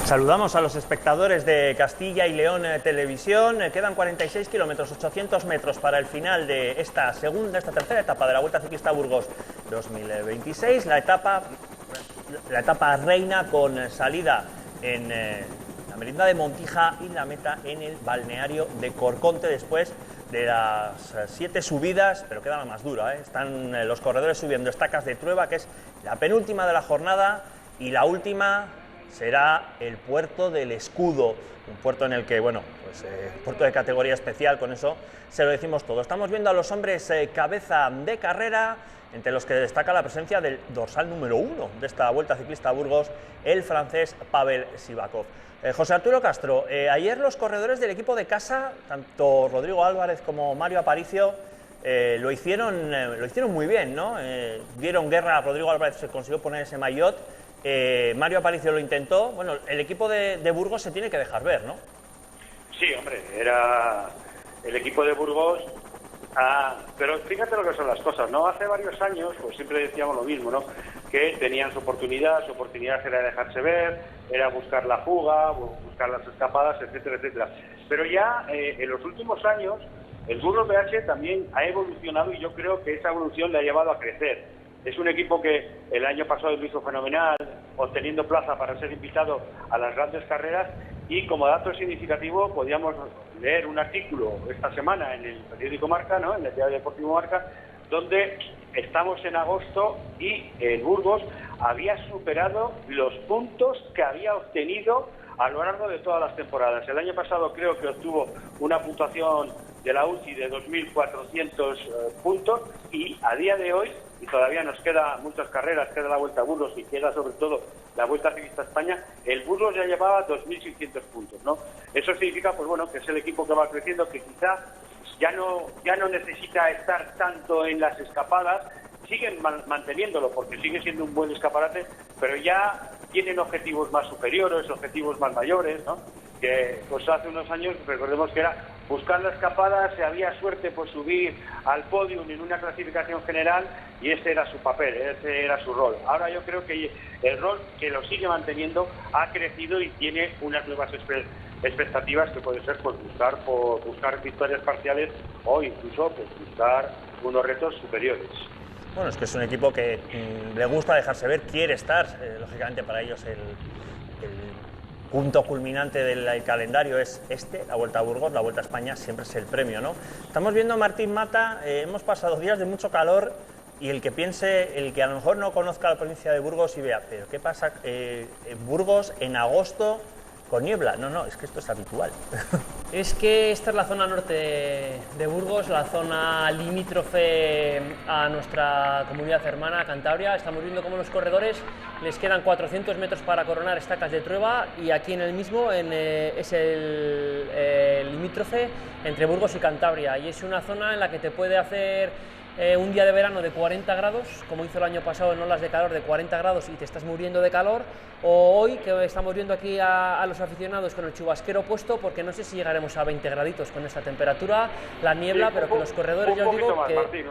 Saludamos a los espectadores de Castilla y León Televisión. Quedan 46 kilómetros, 800 metros para el final de esta tercera etapa de la Vuelta Ciclista Burgos 2026. La etapa reina con salida en la Merienda de Montija y la meta en el balneario de Corconte después de las 7 subidas, pero queda la más dura, ¿eh? Están los corredores subiendo Estacas de Trueba, que es la penúltima de la jornada, y la última será el Puerto del Escudo, un puerto en el que, puerto de categoría especial, con eso se lo decimos todo. Estamos viendo a los hombres cabeza de carrera, entre los que destaca la presencia del dorsal número 1 de esta Vuelta Ciclista a Burgos, el francés Pavel Sivakov. José Arturo Castro, ayer los corredores del equipo de casa, tanto Rodrigo Álvarez como Mario Aparicio, lo hicieron muy bien, ¿no? Dieron guerra. Rodrigo Álvarez se consiguió poner ese maillot. Mario Aparicio lo intentó. Bueno, el equipo de Burgos se tiene que dejar ver, ¿no? Sí, hombre, era el equipo de Burgos. Pero fíjate lo que son las cosas, ¿no? Hace varios años, pues siempre decíamos lo mismo, ¿no? Que tenían su oportunidad era dejarse ver, era buscar la fuga, buscar las escapadas, etcétera, etcétera. Pero ya en los últimos años, el Burgos BH también ha evolucionado y yo creo que esa evolución le ha llevado a crecer. Es un equipo que el año pasado lo hizo fenomenal, obteniendo plaza para ser invitado a las grandes carreras, y como dato significativo podíamos leer un artículo esta semana en el periódico Marca, ¿no? En el diario deportivo Marca, donde estamos en agosto y el Burgos había superado los puntos que había obtenido a lo largo de todas las temporadas. El año pasado creo que obtuvo una puntuación de la UCI de 2.400 puntos, y a día de hoy, y todavía nos quedan muchas carreras, queda la Vuelta a Burgos y queda sobre todo la Vuelta Ciclista a España, el Burgos ya llevaba 2.600 puntos, ¿no? Eso significa, pues bueno, que es el equipo que va creciendo, que quizá ya no necesita estar tanto en las escapadas, siguen manteniéndolo porque sigue siendo un buen escaparate, pero ya tienen objetivos más superiores, objetivos más mayores, ¿no? Que pues hace unos años, recordemos que era buscar la escapada, si había suerte pues subir al podium en una clasificación general, y ese era su papel, ese era su rol. Ahora yo creo que el rol, que lo sigue manteniendo, ha crecido y tiene unas nuevas expectativas, que puede ser pues buscar victorias parciales o incluso pues buscar unos retos superiores. Bueno, es que es un equipo que le gusta dejarse ver, quiere estar, lógicamente para ellos el punto culminante del calendario es la Vuelta a Burgos, la Vuelta a España siempre es el premio, ¿no? Estamos viendo a Martín Mata, hemos pasado días de mucho calor, y el que a lo mejor no conozca la provincia de Burgos y vea, pero ¿qué pasa en Burgos en agosto con niebla? No, es que esto es habitual. Es que esta es la zona norte de Burgos, la zona limítrofe a nuestra comunidad hermana Cantabria. Estamos viendo cómo los corredores les quedan 400 metros para coronar Estacas de Trueba, y aquí en el mismo es el limítrofe entre Burgos y Cantabria, y es una zona en la que te puede hacer un día de verano de 40 grados, como hizo el año pasado en olas de calor de 40 grados y te estás muriendo de calor, o hoy que estamos viendo aquí a los aficionados con el chubasquero puesto, porque no sé si llegaremos a 20 graditos con esta temperatura, la niebla, sí, pero que los corredores, ya os digo más, que... Martín,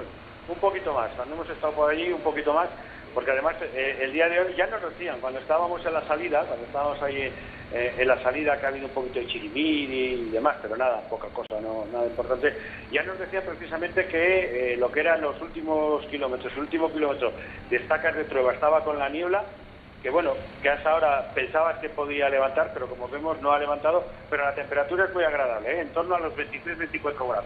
un poquito más, cuando hemos estado por allí un poquito más, porque además el día de hoy ya nos decían, cuando estábamos en la salida, cuando estábamos ahí en la salida, que ha habido un poquito de chirimiri y demás, pero nada, poca cosa, no nada importante, ya nos decía precisamente que lo que eran los últimos kilómetros, el último kilómetro de Estacas de Trueba estaba con la niebla, que bueno, que hasta ahora pensabas que podía levantar, pero como vemos no ha levantado, pero la temperatura es muy agradable, en torno a los 23-24 grados.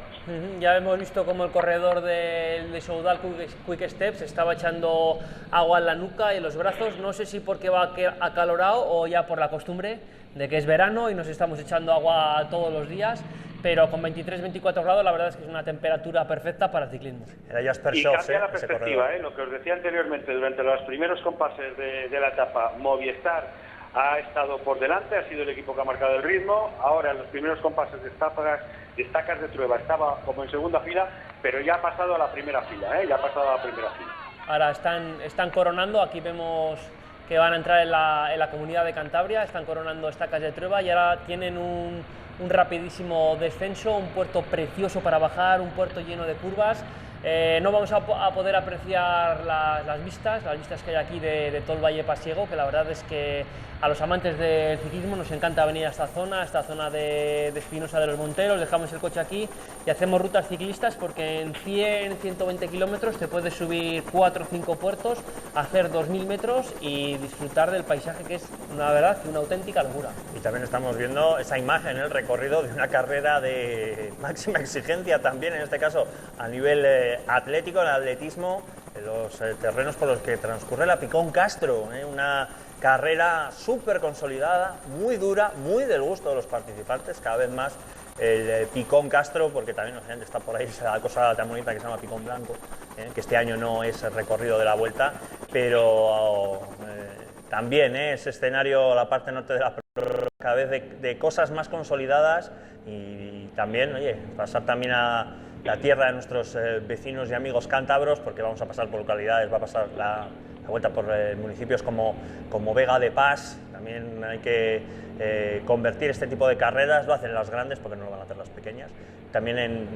Ya hemos visto cómo el corredor de Soudal Quick Steps estaba echando agua en la nuca y en los brazos, no sé si porque va acalorado o ya por la costumbre de que es verano y nos estamos echando agua todos los días, pero con 23-24 grados la verdad es que es una temperatura perfecta para el ciclismo. Y cambia la perspectiva, lo que os decía anteriormente, durante los primeros compases de la etapa, Movistar ha estado por delante, ha sido el equipo que ha marcado el ritmo. Ahora en los primeros compases de Estacas de Trueba estaba como en segunda fila, pero ya ha pasado a la primera fila, Ahora están coronando, aquí vemos que van a entrar en la comunidad de Cantabria, están coronando Estacas de Trueba y ahora tienen un rapidísimo descenso, un puerto precioso para bajar, un puerto lleno de curvas. No vamos a poder apreciar las vistas que hay aquí de todo el Valle Pasiego, que la verdad es que a los amantes del ciclismo nos encanta venir a esta zona de Espinosa de los Monteros, dejamos el coche aquí y hacemos rutas ciclistas porque en 100-120 kilómetros te puedes subir 4 o 5 puertos, hacer 2000 metros y disfrutar del paisaje, que es una verdad, una auténtica locura. Y también estamos viendo esa imagen, el recorrido de una carrera de máxima exigencia también, en este caso a nivel atlético, el atletismo, los terrenos por los que transcurre la Picón Castro, una carrera súper consolidada, muy dura, muy del gusto de los participantes, cada vez más el Picón Castro, porque también está por ahí esa cosa tan bonita que se llama Picón Blanco, que este año no es el recorrido de la Vuelta, pero también es escenario la parte norte de la cada vez de cosas más consolidadas y también, oye, pasar también a la tierra de nuestros vecinos y amigos cántabros, porque vamos a pasar por localidades, va a pasar la Vuelta por municipios como Vega de Pas. También hay que convertir este tipo de carreras, lo hacen las grandes porque no lo van a hacer las pequeñas, también en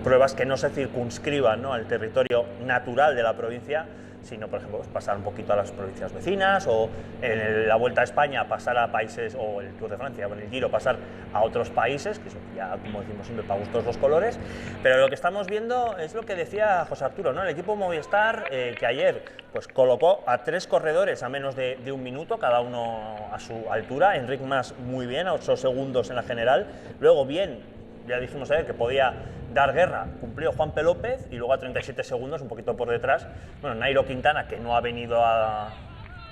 pruebas que no se circunscriban, ¿no?, al territorio natural de la provincia, sino, por ejemplo, pues pasar un poquito a las provincias vecinas, o en la Vuelta a España pasar a países, o el Tour de Francia, o en el Giro pasar a otros países, que eso ya, como decimos siempre, para gustos los colores. Pero lo que estamos viendo es lo que decía José Arturo, ¿no? El equipo Movistar, que ayer pues colocó a 3 corredores a menos de un minuto, cada uno a su altura. Enric Mas muy bien, a 8 segundos en la general. Luego bien, ya dijimos ayer que podía dar guerra, cumplió Juanpe López, y luego a 37 segundos, un poquito por detrás, bueno, Nairo Quintana, que no ha venido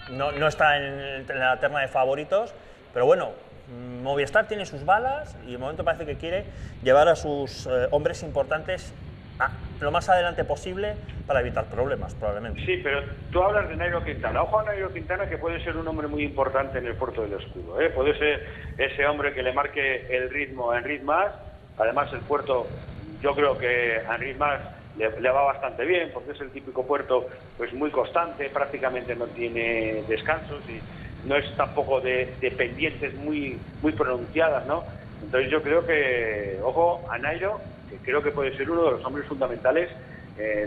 no está en la terna de favoritos, pero bueno, Movistar tiene sus balas y de momento parece que quiere llevar a sus hombres importantes lo más adelante posible para evitar problemas, probablemente. Sí, pero tú hablas de Nairo Quintana. Ojo a Nairo Quintana, que puede ser un hombre muy importante en el puerto del Escudo, ¿eh? Puede ser ese hombre que le marque el ritmo a Enric Mas. Además, el puerto, yo creo que a Enric Mas le va bastante bien, porque es el típico puerto pues muy constante, prácticamente no tiene descansos y no es tampoco de pendientes muy pronunciadas, ¿no? Entonces yo creo que, ojo a Nairo, que creo que puede ser uno de los hombres fundamentales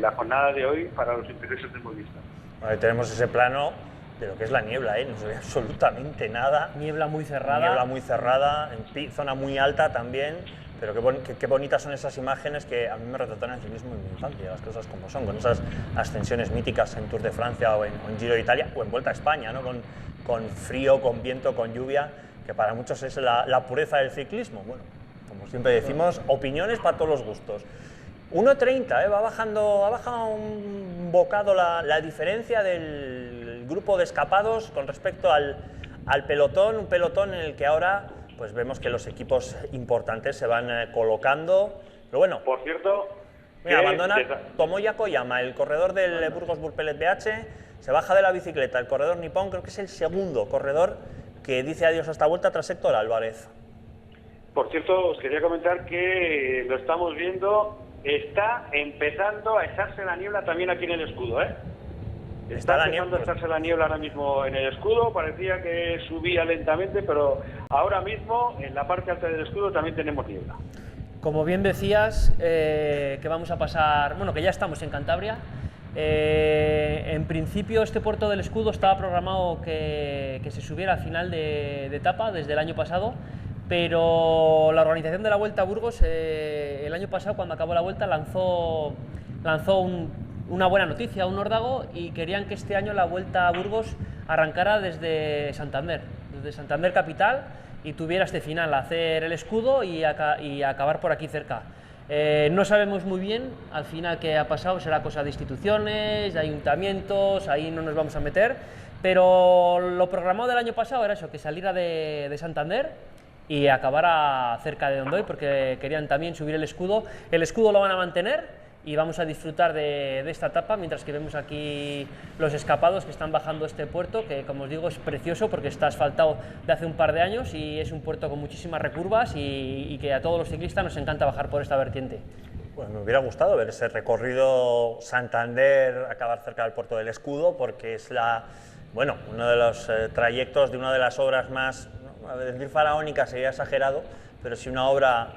la jornada de hoy para los intereses del Movistar. Ahí tenemos ese plano de lo que es la niebla, no se ve absolutamente nada. Niebla muy cerrada, en zona muy alta también, pero qué bonitas son esas imágenes que a mí me retratan el ciclismo en mi infancia, las cosas como son, con esas ascensiones míticas en Tour de Francia o en Giro de Italia o en Vuelta a España, ¿no? Con frío, con viento, con lluvia, que para muchos es la pureza del ciclismo. Bueno, como siempre decimos, opiniones para todos los gustos. 1.30, ha bajado un bocado la diferencia del grupo de escapados con respecto al pelotón, un pelotón en el que ahora pues vemos que los equipos importantes se van colocando. Pero bueno, por cierto, mira, abandona Tomoya Koyama, el corredor del Burgos Burpelet BH, se baja de la bicicleta. El corredor nipón creo que es el segundo corredor que dice adiós a esta vuelta tras Héctor Álvarez. Por cierto, os quería comentar que lo estamos viendo, está empezando a echarse la niebla también aquí en el Escudo, ¿eh? Está empezando a echarse la niebla ahora mismo en el Escudo, parecía que subía lentamente, pero ahora mismo en la parte alta del Escudo también tenemos niebla. Como bien decías, que vamos a pasar, bueno, que ya estamos en Cantabria. En principio este puerto del Escudo estaba programado que se subiera al final de etapa desde el año pasado, pero la organización de la Vuelta a Burgos el año pasado, cuando acabó la Vuelta, lanzó una buena noticia, un órdago, y querían que este año la Vuelta a Burgos arrancara desde Santander capital, y tuviera este final, hacer el Escudo y acabar por aquí cerca. No sabemos muy bien al final qué ha pasado, será cosa de instituciones, de ayuntamientos, ahí no nos vamos a meter, pero lo programado del año pasado era eso, que saliera de Santander y acabara cerca de Dondoy, porque querían también subir el Escudo. El Escudo lo van a mantener y vamos a disfrutar de esta etapa, mientras que vemos aquí los escapados que están bajando este puerto, que como os digo es precioso porque está asfaltado de hace un par de años y es un puerto con muchísimas recurvas y que a todos los ciclistas nos encanta bajar por esta vertiente. Bueno, me hubiera gustado ver ese recorrido Santander, acabar cerca del puerto del Escudo, porque es uno de los trayectos de una de las obras más, a decir faraónica sería exagerado, pero sí una obra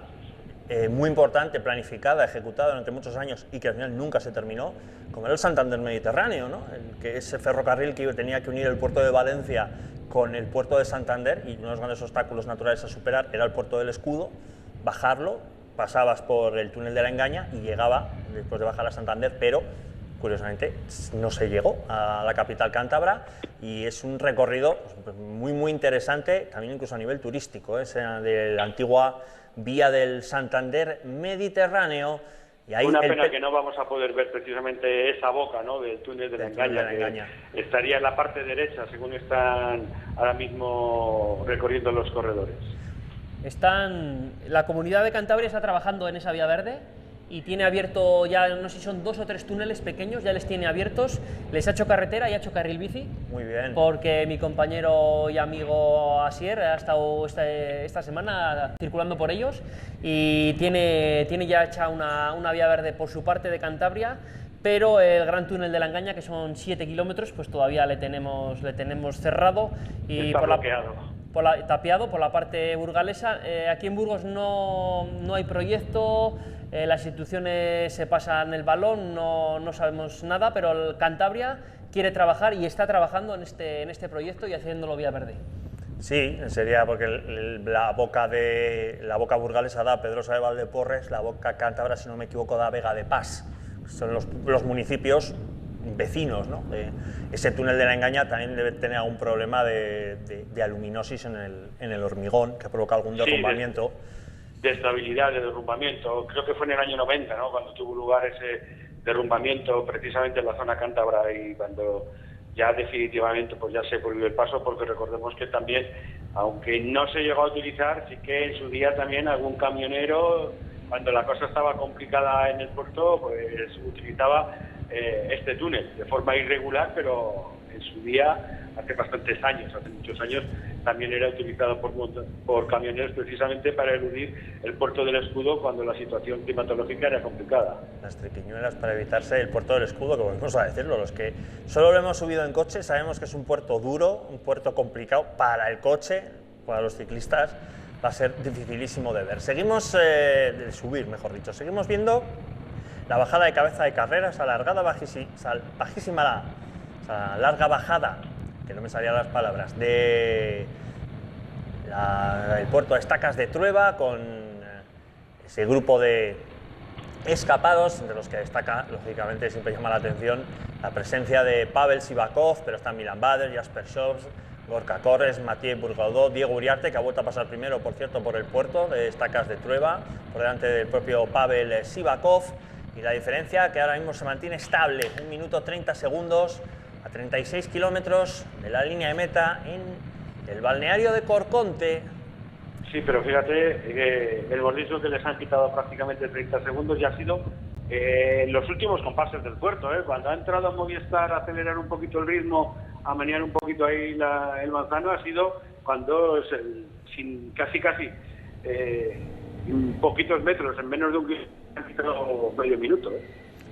muy importante, planificada, ejecutada durante muchos años y que al final nunca se terminó, como era el Santander Mediterráneo, ¿no? Ese ferrocarril que tenía que unir el puerto de Valencia con el puerto de Santander, y uno de los grandes obstáculos naturales a superar era el puerto del Escudo. Bajarlo, pasabas por el túnel de la Engaña y llegaba, después de bajar a Santander, pero curiosamente no se llegó a la capital cántabra, y es un recorrido pues, muy interesante, también incluso a nivel turístico, esa de la antigua vía del Santander Mediterráneo. Y ahí una pena que no vamos a poder ver precisamente esa boca, ¿no?, del túnel de la Engaña, que estaría en la parte derecha, según están ahora mismo recorriendo los corredores. La Comunidad de Cantabria está trabajando en esa vía verde y tiene abierto ya, no sé si son 2 o 3 túneles pequeños, ya les tiene abiertos, les ha hecho carretera y ha hecho carril bici. Muy bien. Porque mi compañero y amigo Asier ha estado esta semana circulando por ellos y tiene ya hecha una vía verde por su parte de Cantabria, pero el gran túnel de la Engaña, que son 7 kilómetros, pues todavía le tenemos cerrado. Y está bloqueado. Tapiado por la parte burgalesa. Aquí en Burgos no hay proyecto, las instituciones se pasan el balón, no sabemos nada, pero Cantabria quiere trabajar y está trabajando en este proyecto y haciéndolo vía verde. Sí, sería porque la boca burgalesa da Pedrosa de Valdeporres, la boca cántabra, si no me equivoco, da Vega de Pas. Son los municipios vecinos, ¿no? Ese túnel de la Engaña también debe tener algún problema de aluminosis en el hormigón, que provoca algún derrumbamiento. De estabilidad, de derrumbamiento. Creo que fue en el año 90, ¿no?, cuando tuvo lugar ese derrumbamiento precisamente en la zona cántabra, y cuando ya definitivamente pues ya se prohibió el paso, porque recordemos que también, aunque no se llegó a utilizar, sí que en su día también algún camionero, cuando la cosa estaba complicada en el puerto, pues utilizaba este túnel de forma irregular, pero en su día, hace muchos años, también era utilizado por camioneros precisamente para eludir el puerto del Escudo cuando la situación climatológica era complicada. Las triquiñuelas para evitarse el puerto del Escudo, que volvemos a decirlo, los que solo lo hemos subido en coche sabemos que es un puerto duro, un puerto complicado para el coche, para los ciclistas va a ser dificilísimo de ver. Seguimos, de subir mejor dicho, seguimos viendo la bajada de Cabeza de Carreras, alargada, bajísima, larga bajada, que no me salían las palabras, de el puerto de Estacas de Trueba, con ese grupo de escapados, entre los que destaca, lógicamente, siempre llama la atención la presencia de Pavel Sivakov, pero está Milan Bader, Jasper Schops, Gorka Corres, Mathieu Bourgaudot, Diego Uriarte, que ha vuelto a pasar primero, por cierto, por el puerto de Estacas de Trueba, por delante del propio Pavel Sivakov, y la diferencia que ahora mismo se mantiene estable, 1 minuto 30 segundos, a 36 kilómetros de la línea de meta en el balneario de Corconte. Sí, pero fíjate que el bordismo que les han quitado prácticamente 30 segundos ya ha sido los últimos compases del puerto, cuando ha entrado a Movistar a acelerar un poquito el ritmo, a menear un poquito ahí el manzano, ha sido cuando sin casi poquitos metros, en menos de un kilómetro, han quitado medio minuto.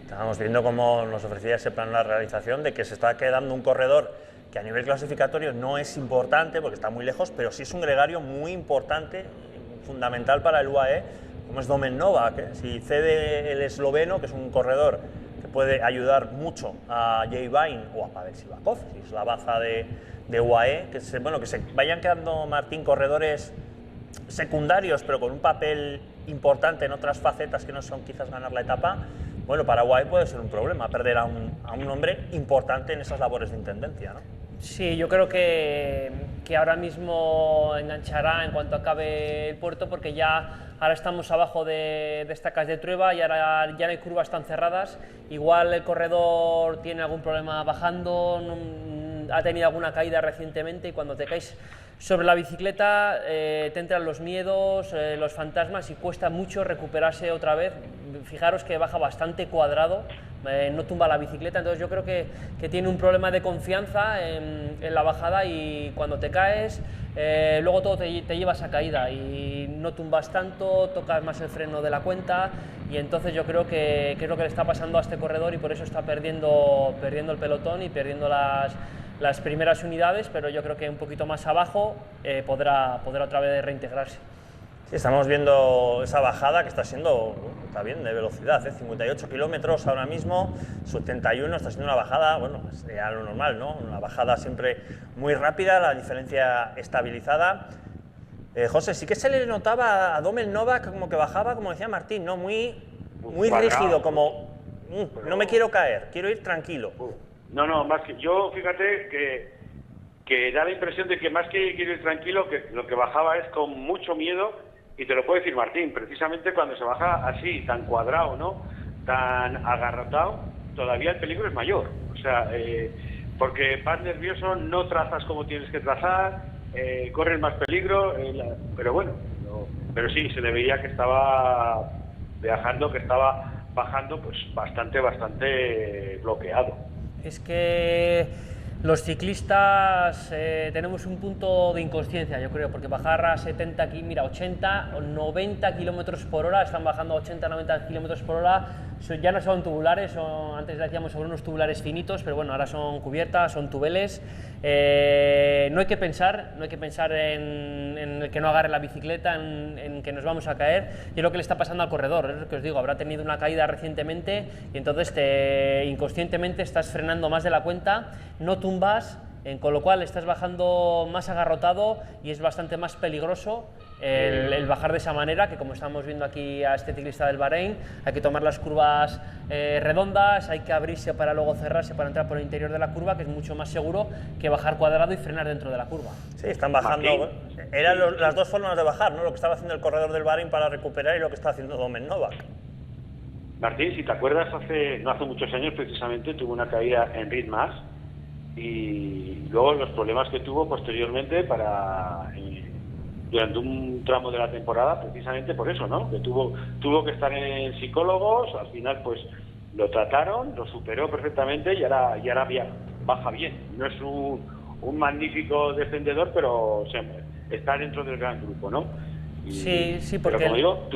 Estábamos viendo cómo nos ofrecía ese plan la realización de que se está quedando un corredor que a nivel clasificatorio no es importante porque está muy lejos, pero sí es un gregario muy importante, fundamental para el UAE, como es Domen Novak. Si cede el esloveno, que es un corredor que puede ayudar mucho a Jay Vine o a Pavel Sivakov, si es la baza de UAE, que se vayan quedando, Martín, corredores secundarios, pero con un papel importante en otras facetas que no son quizás ganar la etapa. Bueno, para UAE puede ser un problema perder a un hombre importante en esas labores de intendencia, ¿no? Sí, yo creo que ahora mismo enganchará en cuanto acabe el puerto, porque ya ahora estamos abajo de Estacas de Trueba y ahora ya no hay curvas tan cerradas. Igual el corredor tiene algún problema bajando, ha tenido alguna caída recientemente, y cuando te caes sobre la bicicleta te entran los miedos, los fantasmas, y cuesta mucho recuperarse otra vez. Fijaros que baja bastante cuadrado, no tumba la bicicleta, entonces yo creo que tiene un problema de confianza en la bajada, y cuando te caes luego todo te llevas a caída y no tumbas tanto, tocas más el freno de la cuenta, y entonces yo creo que es lo que le está pasando a este corredor, y por eso está perdiendo el pelotón y perdiendo las primeras unidades, pero yo creo que un poquito más abajo podrá otra vez reintegrarse. Sí, estamos viendo esa bajada que está siendo, está bien, de velocidad, 58 kilómetros ahora mismo, 71, está siendo una bajada, bueno, es ya lo normal, ¿no? Una bajada siempre muy rápida, la diferencia estabilizada. José, sí que se le notaba a Domel Novak como que bajaba, como decía Martín, ¿no? Muy rígido, como no me quiero caer, quiero ir tranquilo. No, más que yo, fíjate que da la impresión de que más que quiero ir tranquilo, que lo que bajaba es con mucho miedo. Y te lo puede decir Martín, precisamente cuando se baja así, tan cuadrado, ¿no? Tan agarrotado, todavía el peligro es mayor. O sea, porque vas nervioso, no trazas como tienes que trazar, corres más peligro, pero bueno, pero sí, se le veía que estaba viajando, que estaba bajando pues bastante bloqueado. Es que los ciclistas tenemos un punto de inconsciencia, yo creo, porque bajar a 80 o 90 kilómetros por hora, están bajando a 80 90 kilómetros por hora, ya no son tubulares, antes decíamos sobre unos tubulares finitos, pero bueno, ahora son cubiertas, son tubeles. No hay que pensar en el que no agarre la bicicleta, en que nos vamos a caer. Y es lo que le está pasando al corredor, es lo que os digo, habrá tenido una caída recientemente y entonces inconscientemente estás frenando más de la cuenta, no tumbas, con lo cual estás bajando más agarrotado y es bastante más peligroso el bajar de esa manera, que como estamos viendo aquí a este ciclista del Bahrein, hay que tomar las curvas redondas, hay que abrirse para luego cerrarse para entrar por el interior de la curva, que es mucho más seguro que bajar cuadrado y frenar dentro de la curva. Sí, están bajando. Eran las dos formas de bajar, ¿no? Lo que estaba haciendo el corredor del Bahrein para recuperar y lo que está haciendo Domel Novak. Martín, si te acuerdas, no hace muchos años precisamente tuvo una caída en Ritmas y luego los problemas que tuvo posteriormente durante un tramo de la temporada, precisamente por eso, ¿no? Que tuvo que estar en psicólogos, al final pues lo trataron, lo superó perfectamente y ahora baja bien. No es un magnífico descendedor, pero está dentro del gran grupo, ¿no? Sí, porque... Pero como digo,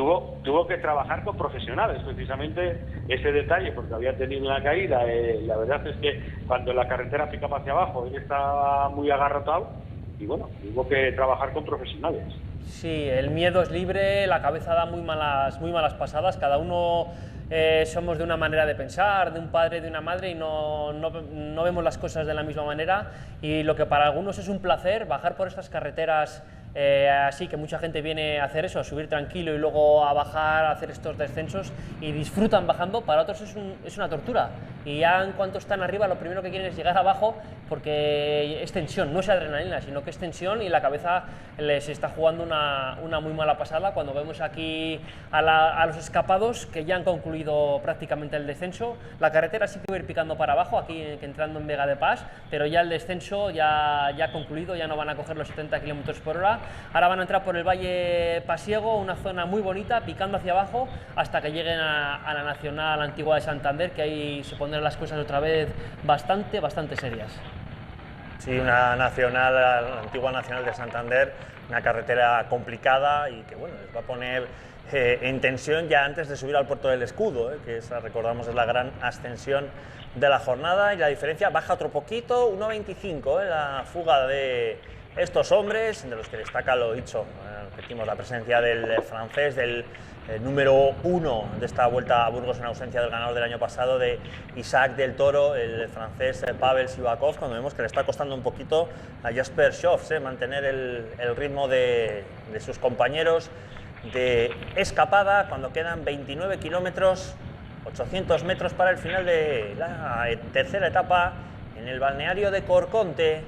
tuvo que trabajar con profesionales, precisamente ese detalle, porque había tenido una caída. La verdad es que cuando la carretera picaba hacia abajo, él estaba muy agarrotado y bueno, tuvo que trabajar con profesionales. Sí, el miedo es libre, la cabeza da muy malas pasadas, cada uno somos de una manera de pensar, de un padre, de una madre, y no vemos las cosas de la misma manera, y lo que para algunos es un placer, bajar por estas carreteras así, que mucha gente viene a hacer eso, a subir tranquilo y luego a bajar, a hacer estos descensos y disfrutan bajando, para otros es una tortura, y ya en cuanto están arriba lo primero que quieren es llegar abajo, porque es tensión, no es adrenalina, sino que es tensión y la cabeza les está jugando una muy mala pasada cuando vemos aquí a los escapados que ya han concluido prácticamente el descenso. La carretera sí que va a ir picando para abajo, aquí entrando en Vega de Pas, pero ya el descenso ya ha concluido, ya no van a coger los 70 km por hora. Ahora van a entrar por el Valle Pasiego, una zona muy bonita, picando hacia abajo, hasta que lleguen a la Nacional Antigua de Santander, que ahí se pondrán las cosas otra vez bastante serias. Sí, una nacional, la antigua Nacional de Santander, una carretera complicada y que bueno, les va a poner en tensión ya antes de subir al Puerto del Escudo, que recordamos es la gran ascensión de la jornada, y la diferencia baja otro poquito, 1.25, la fuga de estos hombres, de los que destaca, lo dicho, repetimos, la presencia del francés, del número 1 de esta Vuelta a Burgos en ausencia del ganador del año pasado, de Isaac del Toro, el francés Pavel Sivakov, cuando vemos que le está costando un poquito a Jasper Schoff mantener el ritmo de sus compañeros de escapada, cuando quedan 29 kilómetros, 800 metros para el final de la tercera etapa en el balneario de Corconte.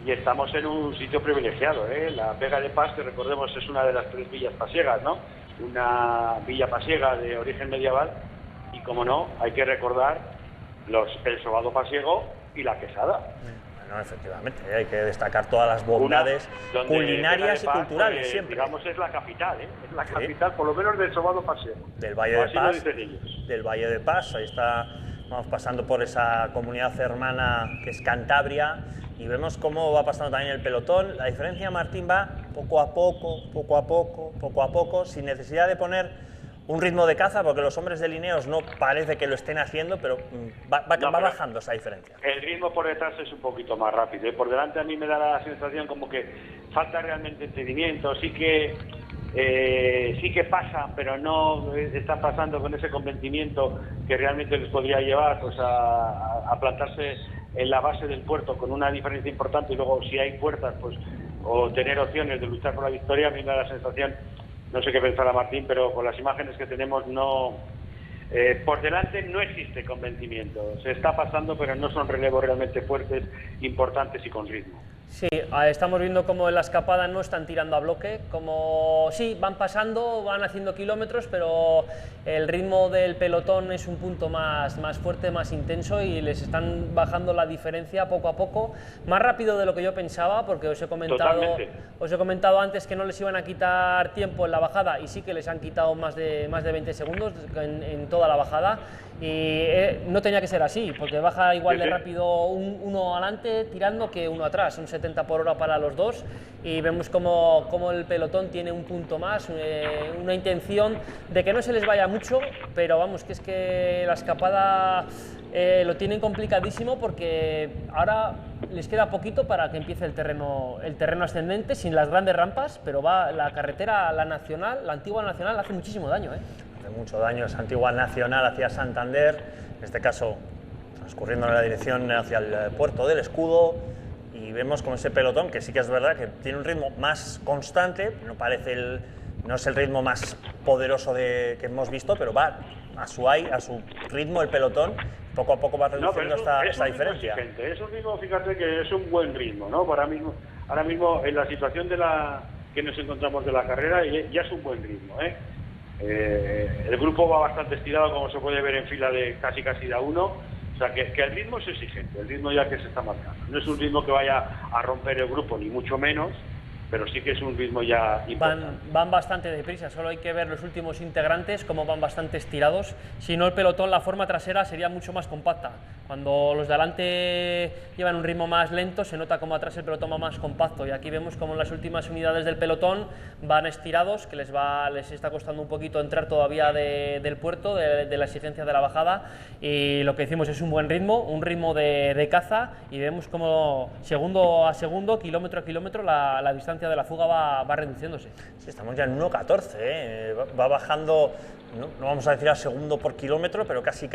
Y estamos en un sitio privilegiado, La Vega de Pas, que recordemos es una de las 3 villas pasiegas, ¿no? Una villa pasiega de origen medieval, y como no, hay que recordar el sobado pasiego y la quesada. Bueno, efectivamente, hay que destacar todas las bondades culinarias y culturales, siempre. Digamos, es la capital, es la capital, por lo menos del sobado pasiego. Del Valle de Pas, del Valle de Pas, ahí está, vamos pasando por esa comunidad hermana que es Cantabria, y vemos cómo va pasando también el pelotón. La diferencia, Martín, va poco a poco, sin necesidad de poner un ritmo de caza, porque los hombres de Lineos no parece que lo estén haciendo, pero va bajando esa diferencia. El ritmo por detrás es un poquito más rápido, Por delante a mí me da la sensación como que falta realmente entendimiento, sí que sí que pasan, pero no están pasando con ese convencimiento que realmente les podría llevar pues a plantarse en la base del puerto con una diferencia importante, y luego si hay puertas pues o tener opciones de luchar por la victoria. A mí me da la sensación, no sé qué pensará Martín, pero con las imágenes que tenemos no por delante no existe convencimiento. Se está pasando, pero no son relevos realmente fuertes, importantes y con ritmo. Sí, estamos viendo como en la escapada no están tirando a bloque, como sí, van pasando, van haciendo kilómetros, pero el ritmo del pelotón es un punto más fuerte, más intenso, y les están bajando la diferencia poco a poco, más rápido de lo que yo pensaba, porque os he comentado antes que no les iban a quitar tiempo en la bajada, y sí que les han quitado más de 20 segundos en toda la bajada. Y no tenía que ser así, porque baja igual de rápido uno adelante tirando que uno atrás, un 70 por hora para los dos, y vemos como el pelotón tiene un punto más, una intención de que no se les vaya mucho, pero vamos, que es que la escapada lo tienen complicadísimo, porque ahora les queda poquito para que empiece el terreno ascendente, sin las grandes rampas, pero va la carretera, la nacional, la antigua nacional, hace muchísimo daño, Hace mucho daño esa antigua nacional hacia Santander, en este caso transcurriendo en la dirección hacia el puerto del Escudo, y vemos como ese pelotón, que sí que es verdad que tiene un ritmo más constante, no es el ritmo más poderoso que hemos visto, pero va a su ritmo el pelotón, poco a poco va reduciendo esta diferencia. Es un ritmo, fíjate que es un buen ritmo, ¿no? Ahora mismo en la situación que nos encontramos de la carrera ya es un buen ritmo, el grupo va bastante estirado, como se puede ver en fila de casi de a uno. O sea que el ritmo es exigente, el ritmo ya que se está marcando. No es un ritmo que vaya a romper el grupo, ni mucho menos, pero sí que es un ritmo ya importante. Van bastante deprisa, solo hay que ver los últimos integrantes, cómo van bastante estirados. Si no, el pelotón, la forma trasera sería mucho más compacta. Cuando los de adelante llevan un ritmo más lento, se nota como atrás el pelotón va más compacto, y aquí vemos como las últimas unidades del pelotón van estirados, que les está costando un poquito entrar todavía del puerto, de la exigencia de la bajada, y lo que decimos es un buen ritmo, un ritmo de caza, y vemos como segundo a segundo, kilómetro a kilómetro, la distancia de la fuga va reduciéndose. Sí, estamos ya en 1.14, va bajando, no vamos a decir al segundo por kilómetro, pero casi,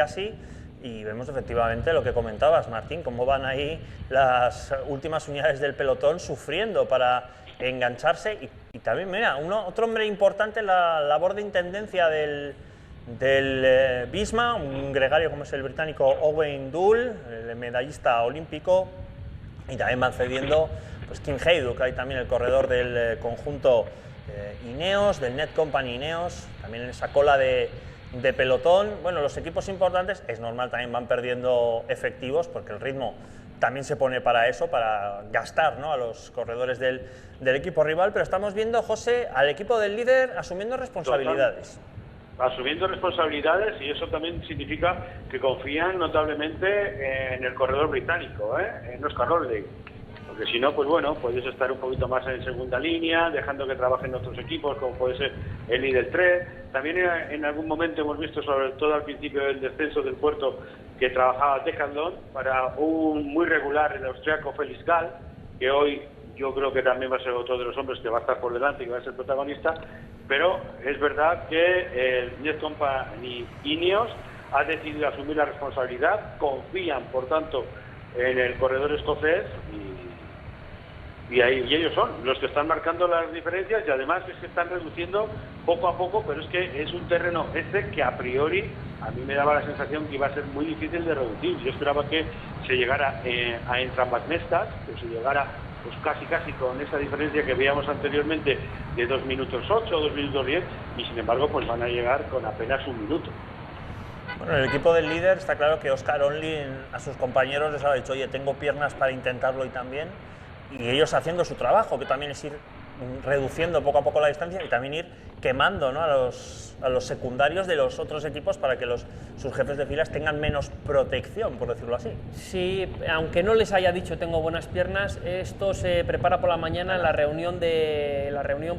y vemos efectivamente lo que comentabas, Martín, cómo van ahí las últimas unidades del pelotón sufriendo para engancharse, y también, mira, otro hombre importante en la labor de intendencia del Visma, un gregario como es el británico Owen Doull, el medallista olímpico, y también van cediendo pues Kim Hayduk, hay también el corredor del conjunto Ineos, del Net Company Ineos, también en esa cola de pelotón. Bueno, los equipos importantes, es normal, también van perdiendo efectivos, porque el ritmo también se pone para eso, para gastar, ¿no?, a los corredores del equipo rival, pero estamos viendo, José, al equipo del líder asumiendo responsabilidades. Asumiendo responsabilidades, y eso también significa que confían notablemente en el corredor británico, en Oscar Rolley. Porque si no, pues bueno, puedes estar un poquito más en segunda línea, dejando que trabajen otros equipos, como puede ser el líder 3. También en algún momento hemos visto, sobre todo al principio del descenso del puerto, que trabajaba Decathlon para un muy regular, el austriaco Felix Gall, que hoy yo creo que también va a ser otro de los hombres que va a estar por delante y que va a ser protagonista. Pero es verdad que el Net Company Ineos ha decidido asumir la responsabilidad, confían, por tanto, en el corredor escocés, y ellos son los que están marcando las diferencias, y además es que están reduciendo poco a poco, pero es que es un terreno que a priori a mí me daba la sensación que iba a ser muy difícil de reducir. Yo esperaba que se llegara a Entrambagnestas, que se llegara pues casi con esa diferencia que veíamos anteriormente de 2 minutos 8, 2 minutos 10, y sin embargo pues van a llegar con apenas 1 minuto. Bueno, el equipo del líder está claro que Oscar Only a sus compañeros les ha dicho, oye, tengo piernas para intentarlo, y también, y ellos haciendo su trabajo, que también es ir reduciendo poco a poco la distancia y también ir quemando, ¿no?, a los secundarios de los otros equipos, para que sus jefes de filas tengan menos protección, por decirlo así. Sí, aunque no les haya dicho tengo buenas piernas, esto se prepara por la mañana en la reunión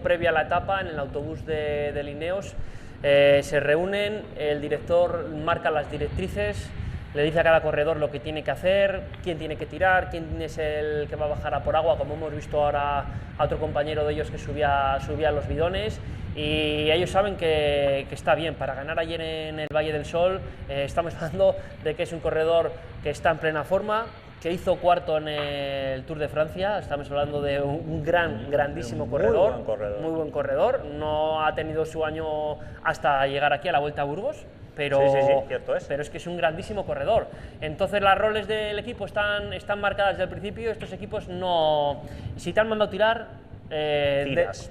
previa a la etapa en el autobús del Ineos. Se reúnen, el director marca las directrices, le dice a cada corredor lo que tiene que hacer, quién tiene que tirar, quién es el que va a bajar a por agua, como hemos visto ahora a otro compañero de ellos que subía los bidones, y ellos saben que está bien. Para ganar ayer en el Valle del Sol, estamos hablando de que es un corredor que está en plena forma, que hizo cuarto en el Tour de Francia. Estamos hablando de un grandísimo corredor, muy buen corredor. No ha tenido su año hasta llegar aquí a la Vuelta a Burgos, pero, cierto es. pero es que es un grandísimo corredor. Entonces las roles del equipo están marcadas desde el principio. Estos equipos no... Si te han mandado tirar,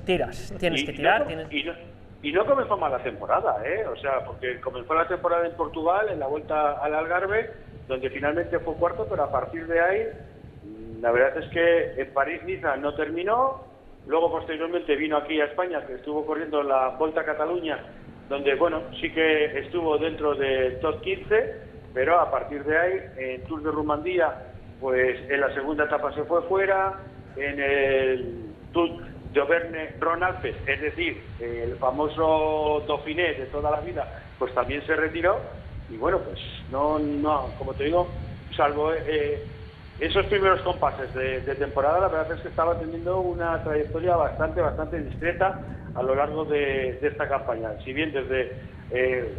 tiras. Tienes que tirar. Y no comenzó mal la temporada, o sea, porque comenzó la temporada en Portugal, en la Vuelta al Algarve, donde finalmente fue cuarto, pero a partir de ahí, la verdad es que en París-Niza no terminó. Luego posteriormente vino aquí a España, que estuvo corriendo la Volta a Cataluña, donde, bueno, sí que estuvo dentro del top 15, pero a partir de ahí, en Tour de Rumandía, pues en la segunda etapa se fue fuera, en el Tour de Auvergne-Rhône-Alpes, es decir, el famoso Dauphiné de toda la vida, pues también se retiró, y bueno, pues no, como te digo, salvo esos primeros compases de temporada, la verdad es que estaba teniendo una trayectoria bastante discreta a lo largo de esta campaña. Si bien desde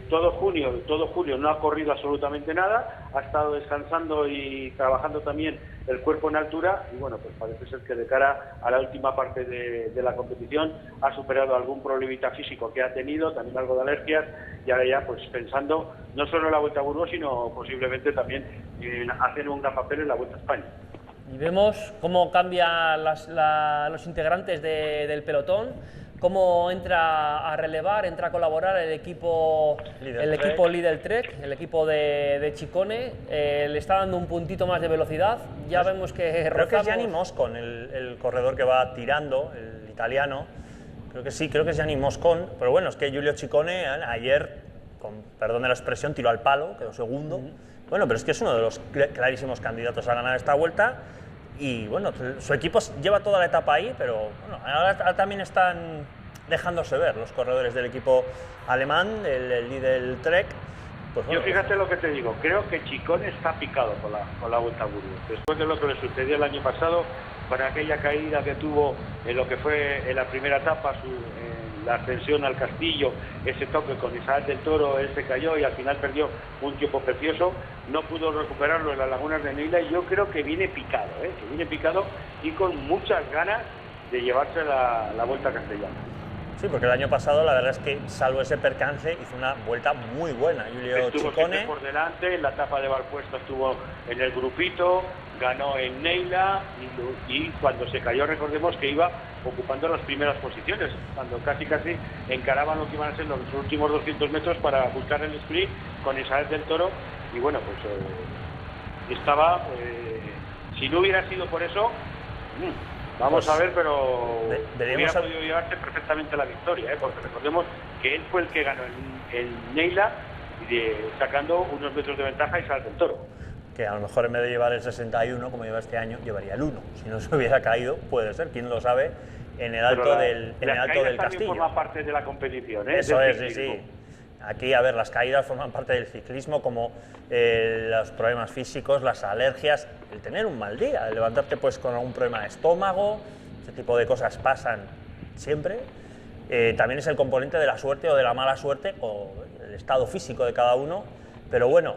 todo julio no ha corrido absolutamente nada, ha estado descansando y trabajando también el cuerpo en altura, y bueno, pues parece ser que de cara a la última parte de la competición ha superado algún problemita físico que ha tenido, también algo de alergias, y ahora ya pues pensando no solo en la Vuelta a Burgos, sino posiblemente también en hacer un gran papel en la Vuelta a España. Y vemos cómo cambian los integrantes del pelotón, cómo entra a relevar, entra a colaborar el equipo Lidl Trek, el equipo de Ciccone. Le está dando un puntito más de velocidad. Ya vemos que creo que es Gianni Moscon el corredor que va tirando, el italiano. Creo que es Gianni Moscon, pero bueno, es que Giulio Ciccone ayer, con perdón de la expresión, tiró al palo, quedó segundo. Bueno, pero es que es uno de los clarísimos candidatos a ganar esta vuelta. Y bueno, su equipo lleva toda la etapa ahí, pero bueno, ahora también están dejándose ver los corredores del equipo alemán, el Lidl Trek. Pues bueno, yo fíjate lo que te digo, creo que Ciccone está picado con la Vuelta a Burgos. Después de lo que le sucedió el año pasado, con aquella caída que tuvo en lo que fue en la primera etapa, la ascensión al castillo, ese toque con Isabel del Toro, él se cayó y al final perdió un tiempo precioso, no pudo recuperarlo en las lagunas de Neila, y yo creo que viene picado, y con muchas ganas de llevarse la Vuelta Castellana. Sí, porque el año pasado la verdad es que, salvo ese percance, hizo una vuelta muy buena. Giulio Ciccone por delante, en la etapa de Valpuesta estuvo en el grupito, ganó en Neila, y cuando se cayó, recordemos que iba ocupando las primeras posiciones, cuando casi encaraban lo que iban a ser los últimos 200 metros para buscar el sprint con Isabel del Toro, y bueno, pues estaba, si no hubiera sido por eso, vamos pues a ver, pero hubiera saber. podido llevarse perfectamente la victoria, porque recordemos que él fue el que ganó en Neila, sacando unos metros de ventaja a Isabel del Toro. Que a lo mejor en vez de llevar el 61, como lleva este año, llevaría el 1. Si no se hubiera caído, puede ser, quién lo sabe, en el alto del castillo. Forma parte de la competición, Eso es, sí. Aquí, a ver, las caídas forman parte del ciclismo, como los problemas físicos, las alergias, el tener un mal día, el levantarte pues con algún problema de estómago, ese tipo de cosas pasan siempre. También es el componente de la suerte o de la mala suerte, o el estado físico de cada uno. Pero bueno,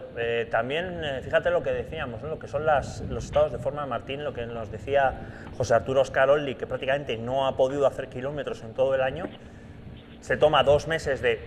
también fíjate lo que decíamos, ¿no? Lo que son los estados de forma, Martín, lo que nos decía José Arturo Oscarolli, que prácticamente no ha podido hacer kilómetros en todo el año, se toma 2 meses de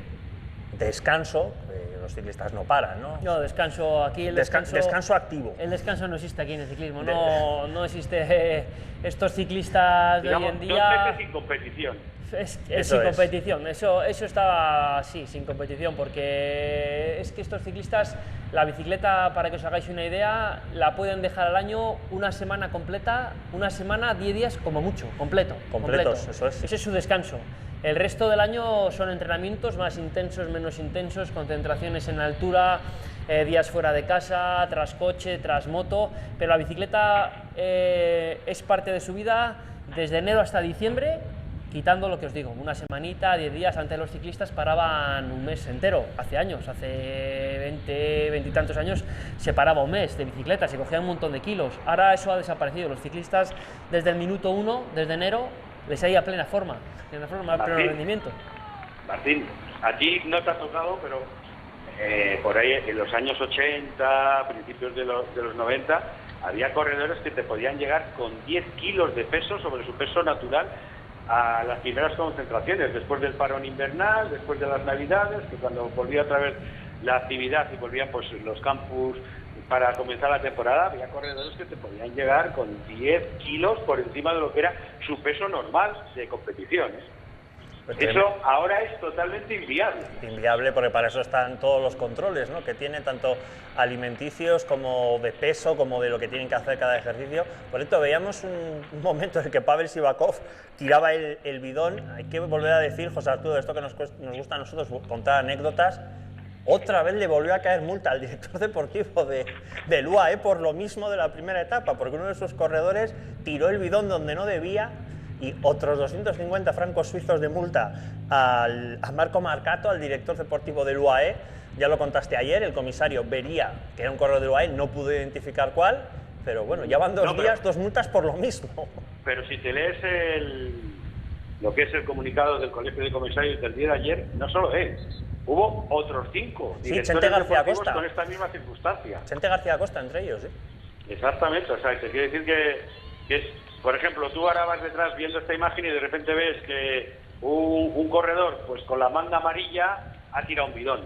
descanso, los ciclistas no paran, ¿no? No, descanso aquí, descanso activo. El descanso no existe aquí en el ciclismo, no existe estos ciclistas de hoy en día. 2 meses sin competición. Es sin competición, eso está así, sin competición, porque es que estos ciclistas, la bicicleta, para que os hagáis una idea, la pueden dejar al año una semana completa, 10 días como mucho, completo. Eso es. Ese es su descanso. El resto del año son entrenamientos más intensos, menos intensos, concentraciones en altura, días fuera de casa, tras coche, tras moto, pero la bicicleta es parte de su vida desde enero hasta diciembre, quitando lo que os digo, una semanita, 10 días. Antes los ciclistas paraban un mes entero, hace años, hace 20 y tantos años se paraba un mes de bicicleta, se cogían un montón de kilos. Ahora eso ha desaparecido, los ciclistas desde el minuto 1, desde enero, les hay a plena forma, pleno rendimiento. Martín, a ti no te ha tocado, pero por ahí en los años 80, principios de los 90, había corredores que te podían llegar con 10 kilos de peso sobre su peso natural a las primeras concentraciones, después del parón invernal, después de las Navidades, que cuando volvía otra vez la actividad y volvían pues los campus para comenzar la temporada, había corredores que te podían llegar con 10 kilos por encima de lo que era su peso normal de competiciones. Pues eso ahora es totalmente inviable. Inviable, porque para eso están todos los controles, ¿no?, que tiene tanto alimenticios como de peso, como de lo que tienen que hacer cada ejercicio. Por esto veíamos un momento en el que Pavel Sivakov tiraba el bidón. Hay que volver a decir, José Arturo, esto que nos gusta a nosotros, contar anécdotas. Otra vez le volvió a caer multa al director deportivo del UAE por lo mismo de la primera etapa, porque uno de sus corredores tiró el bidón donde no debía, y otros 250 francos suizos de multa a Marco Marcato, al director deportivo del UAE. Ya lo contaste ayer, el comisario vería que era un corredor del UAE, no pudo identificar cuál, pero bueno, ya van dos días, 2 multas por lo mismo. Pero si te lees lo que es el comunicado del Colegio de Comisarios del día de ayer, no solo él, hubo otros 5 Chente García Costa con esta misma circunstancia. Chente García Costa entre ellos, ¿sí? Exactamente, o sea, te quiere decir que es, por ejemplo, tú ahora vas detrás viendo esta imagen y de repente ves que un corredor, pues con la manga amarilla, ha tirado un bidón.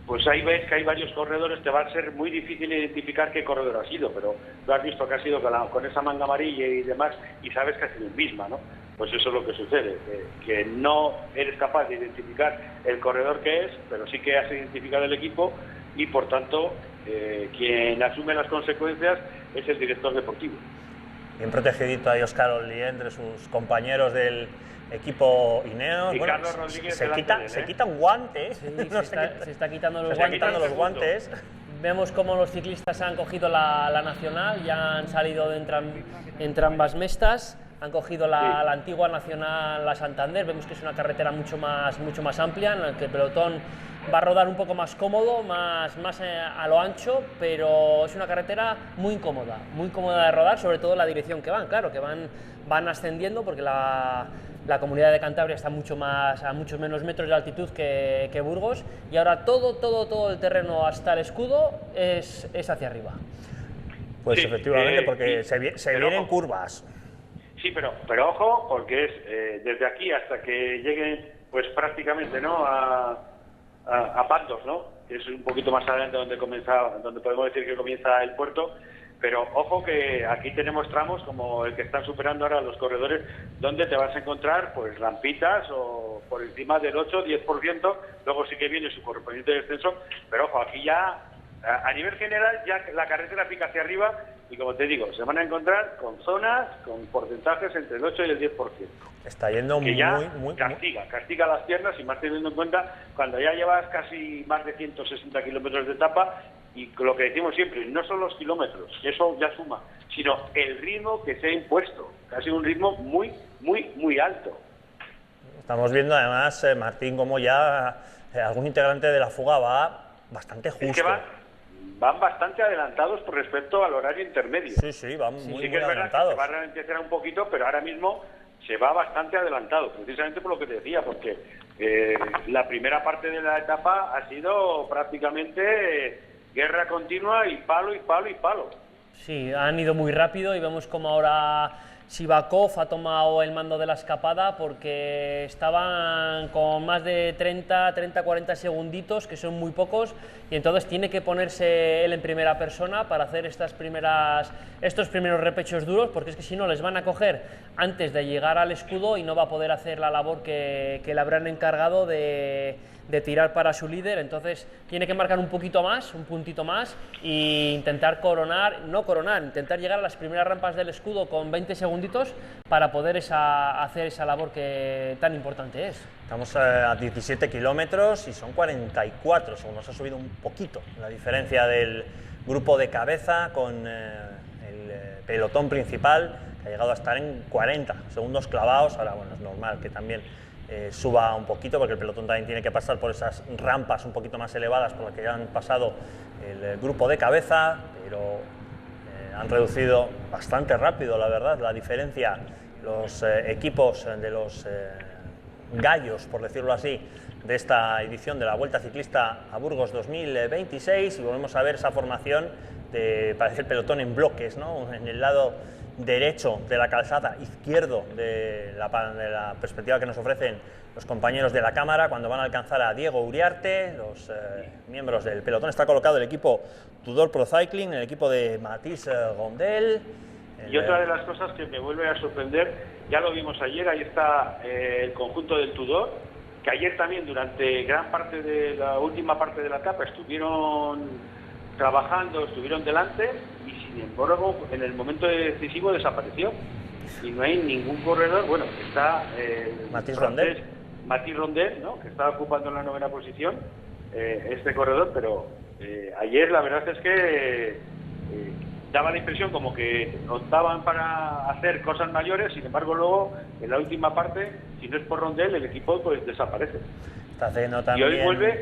Pues ahí ves que hay varios corredores, te va a ser muy difícil identificar qué corredor ha sido, pero tú has visto que ha sido con esa manga amarilla y demás, y sabes que ha sido el misma, ¿no? Pues eso es lo que sucede, que no eres capaz de identificar el corredor que es, pero sí que has identificado el equipo, y por tanto, quien asume las consecuencias es el director deportivo. Bien protegidito ahí Óscar Ollié entre sus compañeros del equipo Ineos. Y bueno, Carlos Rodríguez se quita un guante. Sí, no se está quitando los se guantes. quitando los guantes. Vemos cómo los ciclistas han cogido la nacional, ya han salido de entre ambas mestas, han cogido la antigua nacional, la Santander. Vemos que es una carretera mucho más amplia, en la que el pelotón va a rodar un poco más cómodo, más a lo ancho, pero es una carretera muy incómoda de rodar, sobre todo la dirección que van, claro, que van ascendiendo, porque la comunidad de Cantabria está a muchos menos metros de altitud que Burgos, y ahora todo el terreno hasta el escudo es hacia arriba. Pues sí, efectivamente, porque se vienen ojo, curvas. Sí, pero ojo, porque es desde aquí hasta que lleguen, pues prácticamente, ¿no?, a Pantos, ¿no?, que es un poquito más adelante donde podemos decir que comienza el puerto. Pero ojo que aquí tenemos tramos como el que están superando ahora los corredores, donde te vas a encontrar pues rampitas o por encima del 8-10%, luego sí que viene su correspondiente descenso, pero ojo, aquí ya a nivel general ya la carretera pica hacia arriba, y como te digo, se van a encontrar con zonas con porcentajes entre el 8 y el 10%. Está yendo que ya muy castiga las piernas, y más teniendo en cuenta cuando ya llevas casi más de 160 kilómetros de etapa. Y lo que decimos siempre, no son los kilómetros, eso ya suma, sino el ritmo que se ha impuesto, que ha sido un ritmo muy alto. Estamos viendo además, Martín, como ya algún integrante de la fuga va bastante justo. Es que van bastante adelantados por respecto al horario intermedio. Sí, van muy que es adelantados. verdad que se va a ralentizar un poquito, pero ahora mismo se va bastante adelantado, precisamente por lo que te decía, porque la primera parte de la etapa ha sido prácticamente guerra continua y palo. Sí, han ido muy rápido, y vemos como ahora Sivakov ha tomado el mando de la escapada, porque estaban con más de 30-40 segunditos, que son muy pocos, y entonces tiene que ponerse él en primera persona para hacer estos primeros repechos duros, porque es que si no les van a coger antes de llegar al escudo y no va a poder hacer la labor que le habrán encargado de tirar para su líder. Entonces tiene que marcar un puntito más, e intentar intentar llegar a las primeras rampas del escudo con 20 segunditos para poder hacer esa labor que tan importante es. Estamos a 17 kilómetros y son 44 segundos, ha subido un poquito la diferencia del grupo de cabeza con el pelotón principal, que ha llegado a estar en 40 segundos clavados. Ahora, bueno, es normal que también suba un poquito, porque el pelotón también tiene que pasar por esas rampas un poquito más elevadas por las que ya han pasado el grupo de cabeza, pero han reducido bastante rápido, la verdad, la diferencia los equipos de los gallos, por decirlo así, de esta edición de la Vuelta Ciclista a Burgos 2026, y volvemos a ver esa formación de, parece el pelotón en bloques, ¿no? En el lado derecho de la calzada, izquierdo de la perspectiva que nos ofrecen los compañeros de la cámara cuando van a alcanzar a Diego Uriarte, los miembros del pelotón. Está colocado el equipo Tudor Pro Cycling, el equipo de Mathis Gondel. Y otra de las cosas que me vuelve a sorprender, ya lo vimos ayer, ahí está el conjunto del Tudor, que ayer también durante gran parte de la última parte de la etapa estuvieron trabajando, estuvieron delante, y sin embargo en el momento decisivo desapareció. Y no hay ningún corredor, bueno, está Mathis Gondel, ¿no?, que está ocupando la 9ª posición, este corredor, pero ayer la verdad es que daba la impresión como que optaban para hacer cosas mayores, sin embargo luego en la última parte, si no es por Rondel, el equipo pues desaparece. Está haciendo también...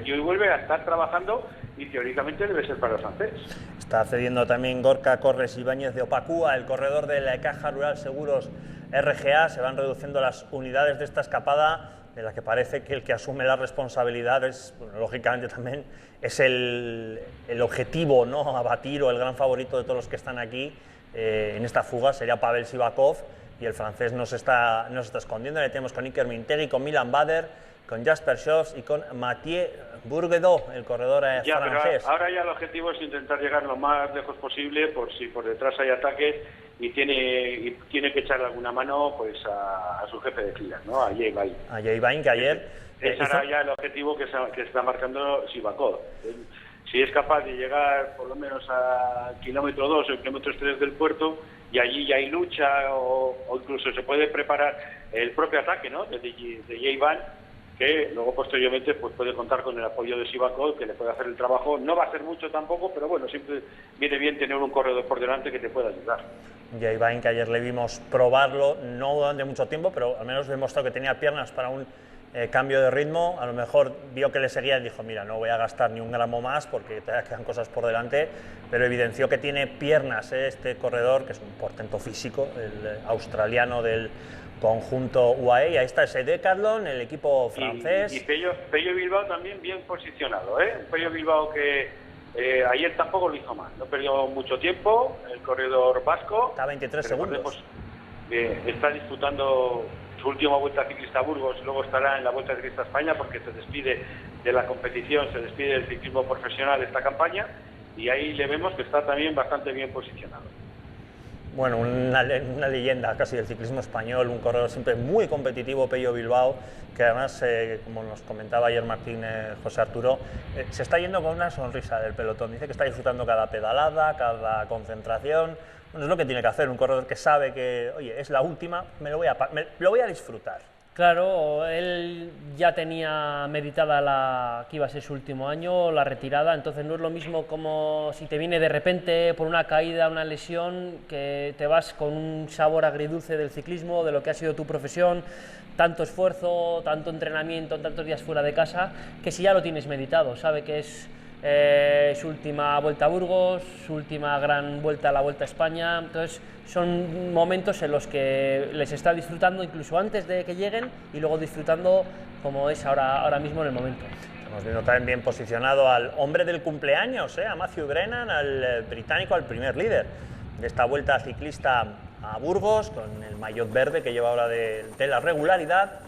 y hoy vuelve a estar trabajando y teóricamente debe ser para el francés. Está cediendo también Gorka Corres Ibáñez de Opacúa, el corredor de la Caja Rural Seguros RGA. Se van reduciendo las unidades de esta escapada, de la que parece que el que asume la responsabilidad es, bueno, lógicamente también es el objetivo, ¿no?, a batir, o el gran favorito de todos los que están aquí en esta fuga sería Pavel Sivakov, y el francés no se está escondiendo. Le tenemos con Iker Mintegui, con Milan Bader, con Jasper Schoffs y con Mathieu Bourguedot, el corredor francés. Pero ahora ya el objetivo es intentar llegar lo más lejos posible, por si por detrás hay ataques y tiene que echarle alguna mano pues a su jefe de filas, ¿no?, a Jay Bain. A Jay Bain, que ayer... Ese era ya el objetivo que está marcando Sivakov. Si es capaz de llegar por lo menos al kilómetro 2 o el kilómetro 3 del puerto, y allí ya hay lucha, o incluso se puede preparar el propio ataque, ¿no?, de Jay Bain, que luego posteriormente pues puede contar con el apoyo de Sivakov, que le puede hacer el trabajo. No va a ser mucho tampoco, pero bueno, siempre viene bien tener un corredor por delante que te pueda ayudar. Jay Bain, que ayer le vimos probarlo, no durante mucho tiempo, pero al menos demostró que tenía piernas para un cambio de ritmo. A lo mejor vio que le seguía y dijo, mira, no voy a gastar ni un gramo más porque todavía quedan cosas por delante, pero evidenció que tiene piernas, este corredor, que es un portento físico, el australiano del conjunto UAE. Y ahí está ese Decathlon, el equipo francés. Y Pello Bilbao también bien posicionado, Pello Bilbao que ayer tampoco lo hizo mal, no perdió mucho tiempo, el corredor vasco. Está a 23 segundos. Está disputando su última Vuelta Ciclista a Burgos, luego estará en la Vuelta Ciclista a España porque se despide de la competición, se despide del ciclismo profesional esta campaña, y ahí le vemos que está también bastante bien posicionado. Bueno, una leyenda casi del ciclismo español, un corredor siempre muy competitivo, Pello Bilbao, que además, como nos comentaba ayer Martín José Arturo, se está yendo con una sonrisa del pelotón. Dice que está disfrutando cada pedalada, cada concentración. Bueno, es lo que tiene que hacer un corredor que sabe que, oye, es la última, lo voy a disfrutar. Claro, él ya tenía meditada que iba a ser su último año, la retirada, entonces no es lo mismo como si te viene de repente por una caída, una lesión, que te vas con un sabor agridulce del ciclismo, de lo que ha sido tu profesión, tanto esfuerzo, tanto entrenamiento, tantos días fuera de casa, que si ya lo tienes meditado, sabe que es su última Vuelta a Burgos, su última gran vuelta a la Vuelta a España. Entonces son momentos en los que les está disfrutando incluso antes de que lleguen, y luego disfrutando como es ahora mismo en el momento. Estamos viendo también bien posicionado al hombre del cumpleaños, a Matthew Brennan, al británico, al primer líder de esta Vuelta Ciclista a Burgos, con el maillot verde que lleva ahora de la regularidad.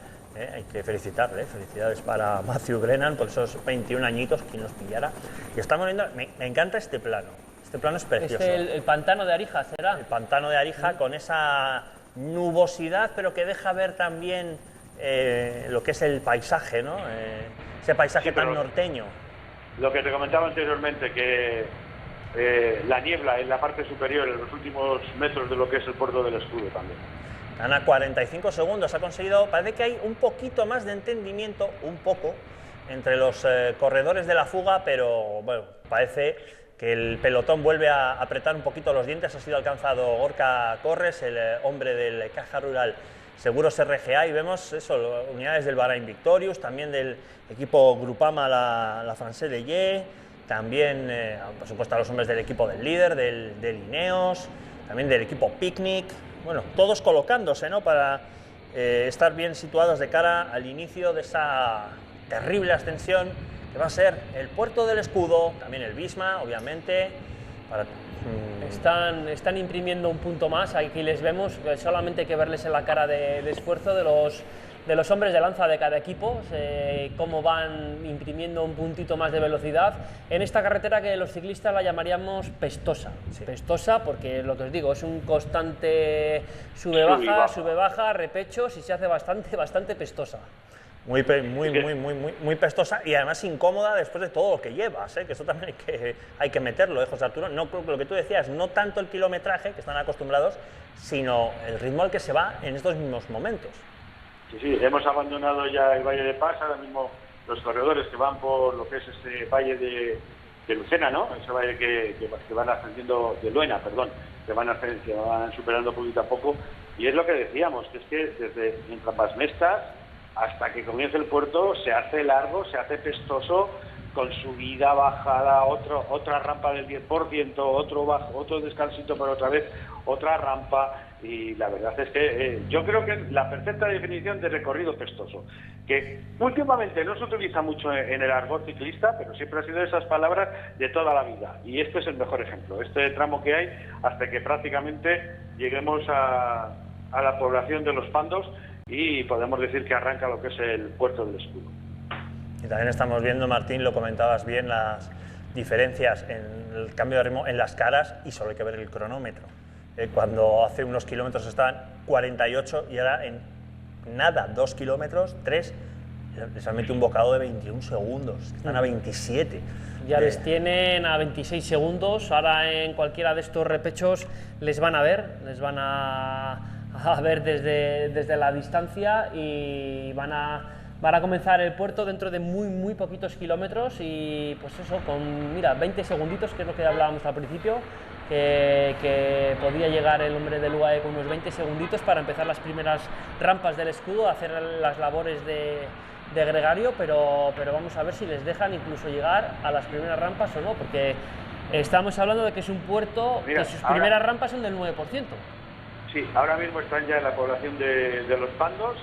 Hay que felicitarle, felicidades para Matthew Brennan por esos 21 añitos, quien los pillara. Y estamos viendo, me encanta este plano es precioso. El pantano de Arija, ¿será? El pantano de Arija, con esa nubosidad, pero que deja ver también lo que es el paisaje, ¿no? Ese paisaje tan norteño. Lo que te comentaba anteriormente, que la niebla en la parte superior, en los últimos metros de lo que es el puerto del Escudo también. Gana 45 segundos, ha conseguido, parece que hay un poquito más de entendimiento, un poco, entre los corredores de la fuga, pero bueno, parece que el pelotón vuelve a apretar un poquito los dientes. Ha sido alcanzado Gorka Corres, el hombre del Caja Rural Seguros RGA, y vemos eso, unidades del Bahrain Victorious, también del equipo Grupama, la Française de Ye, también, por supuesto, a los hombres del equipo del líder, del Ineos, también del equipo Picnic. Bueno, todos colocándose, ¿no?, para estar bien situados de cara al inicio de esa terrible ascensión que va a ser el Puerto del Escudo, también el Visma, obviamente. Están imprimiendo un punto más, aquí les vemos, solamente hay que verles en la cara de esfuerzo de los hombres de lanza de cada equipo, cómo van imprimiendo un puntito más de velocidad en esta carretera que los ciclistas la llamaríamos pestosa. Sí. Pestosa porque, lo que os digo, es un constante sube-baja, repechos, y se hace bastante pestosa. Muy pestosa y además incómoda después de todo lo que llevas, que eso también hay que meterlo, José Arturo. No, lo que tú decías, no tanto el kilometraje, que están acostumbrados, sino el ritmo al que se va en estos mismos momentos. Sí, hemos abandonado ya el Valle de Paz, ahora mismo los corredores que van por lo que es este Valle de Lucena, ¿no? Ese valle que van ascendiendo, de Luena, perdón, que van superando poquito a poco, y es lo que decíamos, que es que desde mientras más mestas hasta que comience el puerto se hace largo, se hace pestoso, con subida, bajada, otra rampa del 10%, otro descansito para otra vez, otra rampa, y la verdad es que yo creo que es la perfecta definición de recorrido pestoso, que últimamente no se utiliza mucho en el argot ciclista, pero siempre ha sido esas palabras de toda la vida, y este es el mejor ejemplo, este tramo que hay hasta que prácticamente lleguemos a la población de Los Pandos, y podemos decir que arranca lo que es el Puerto del Escudo. Y también estamos viendo, Martín, lo comentabas bien, las diferencias en el cambio de ritmo en las caras, y solo hay que ver el cronómetro. Cuando hace unos kilómetros estaban 48 y ahora en nada, 2 kilómetros, 3, les han metido un bocado de 21 segundos, están a 27. Ya les tienen a 26 segundos, ahora en cualquiera de estos repechos les van a ver desde la distancia, y van a comenzar el puerto dentro de muy poquitos kilómetros, y pues eso, con 20 segunditos, que es lo que hablábamos al principio, que podía llegar el hombre del UAE con unos 20 segunditos para empezar las primeras rampas del escudo, hacer las labores de gregario, pero vamos a ver si les dejan incluso llegar a las primeras rampas o no, porque estamos hablando de que es un puerto que sus primeras rampas son del 9%. Sí, ahora mismo están ya en la población de Los Pandos,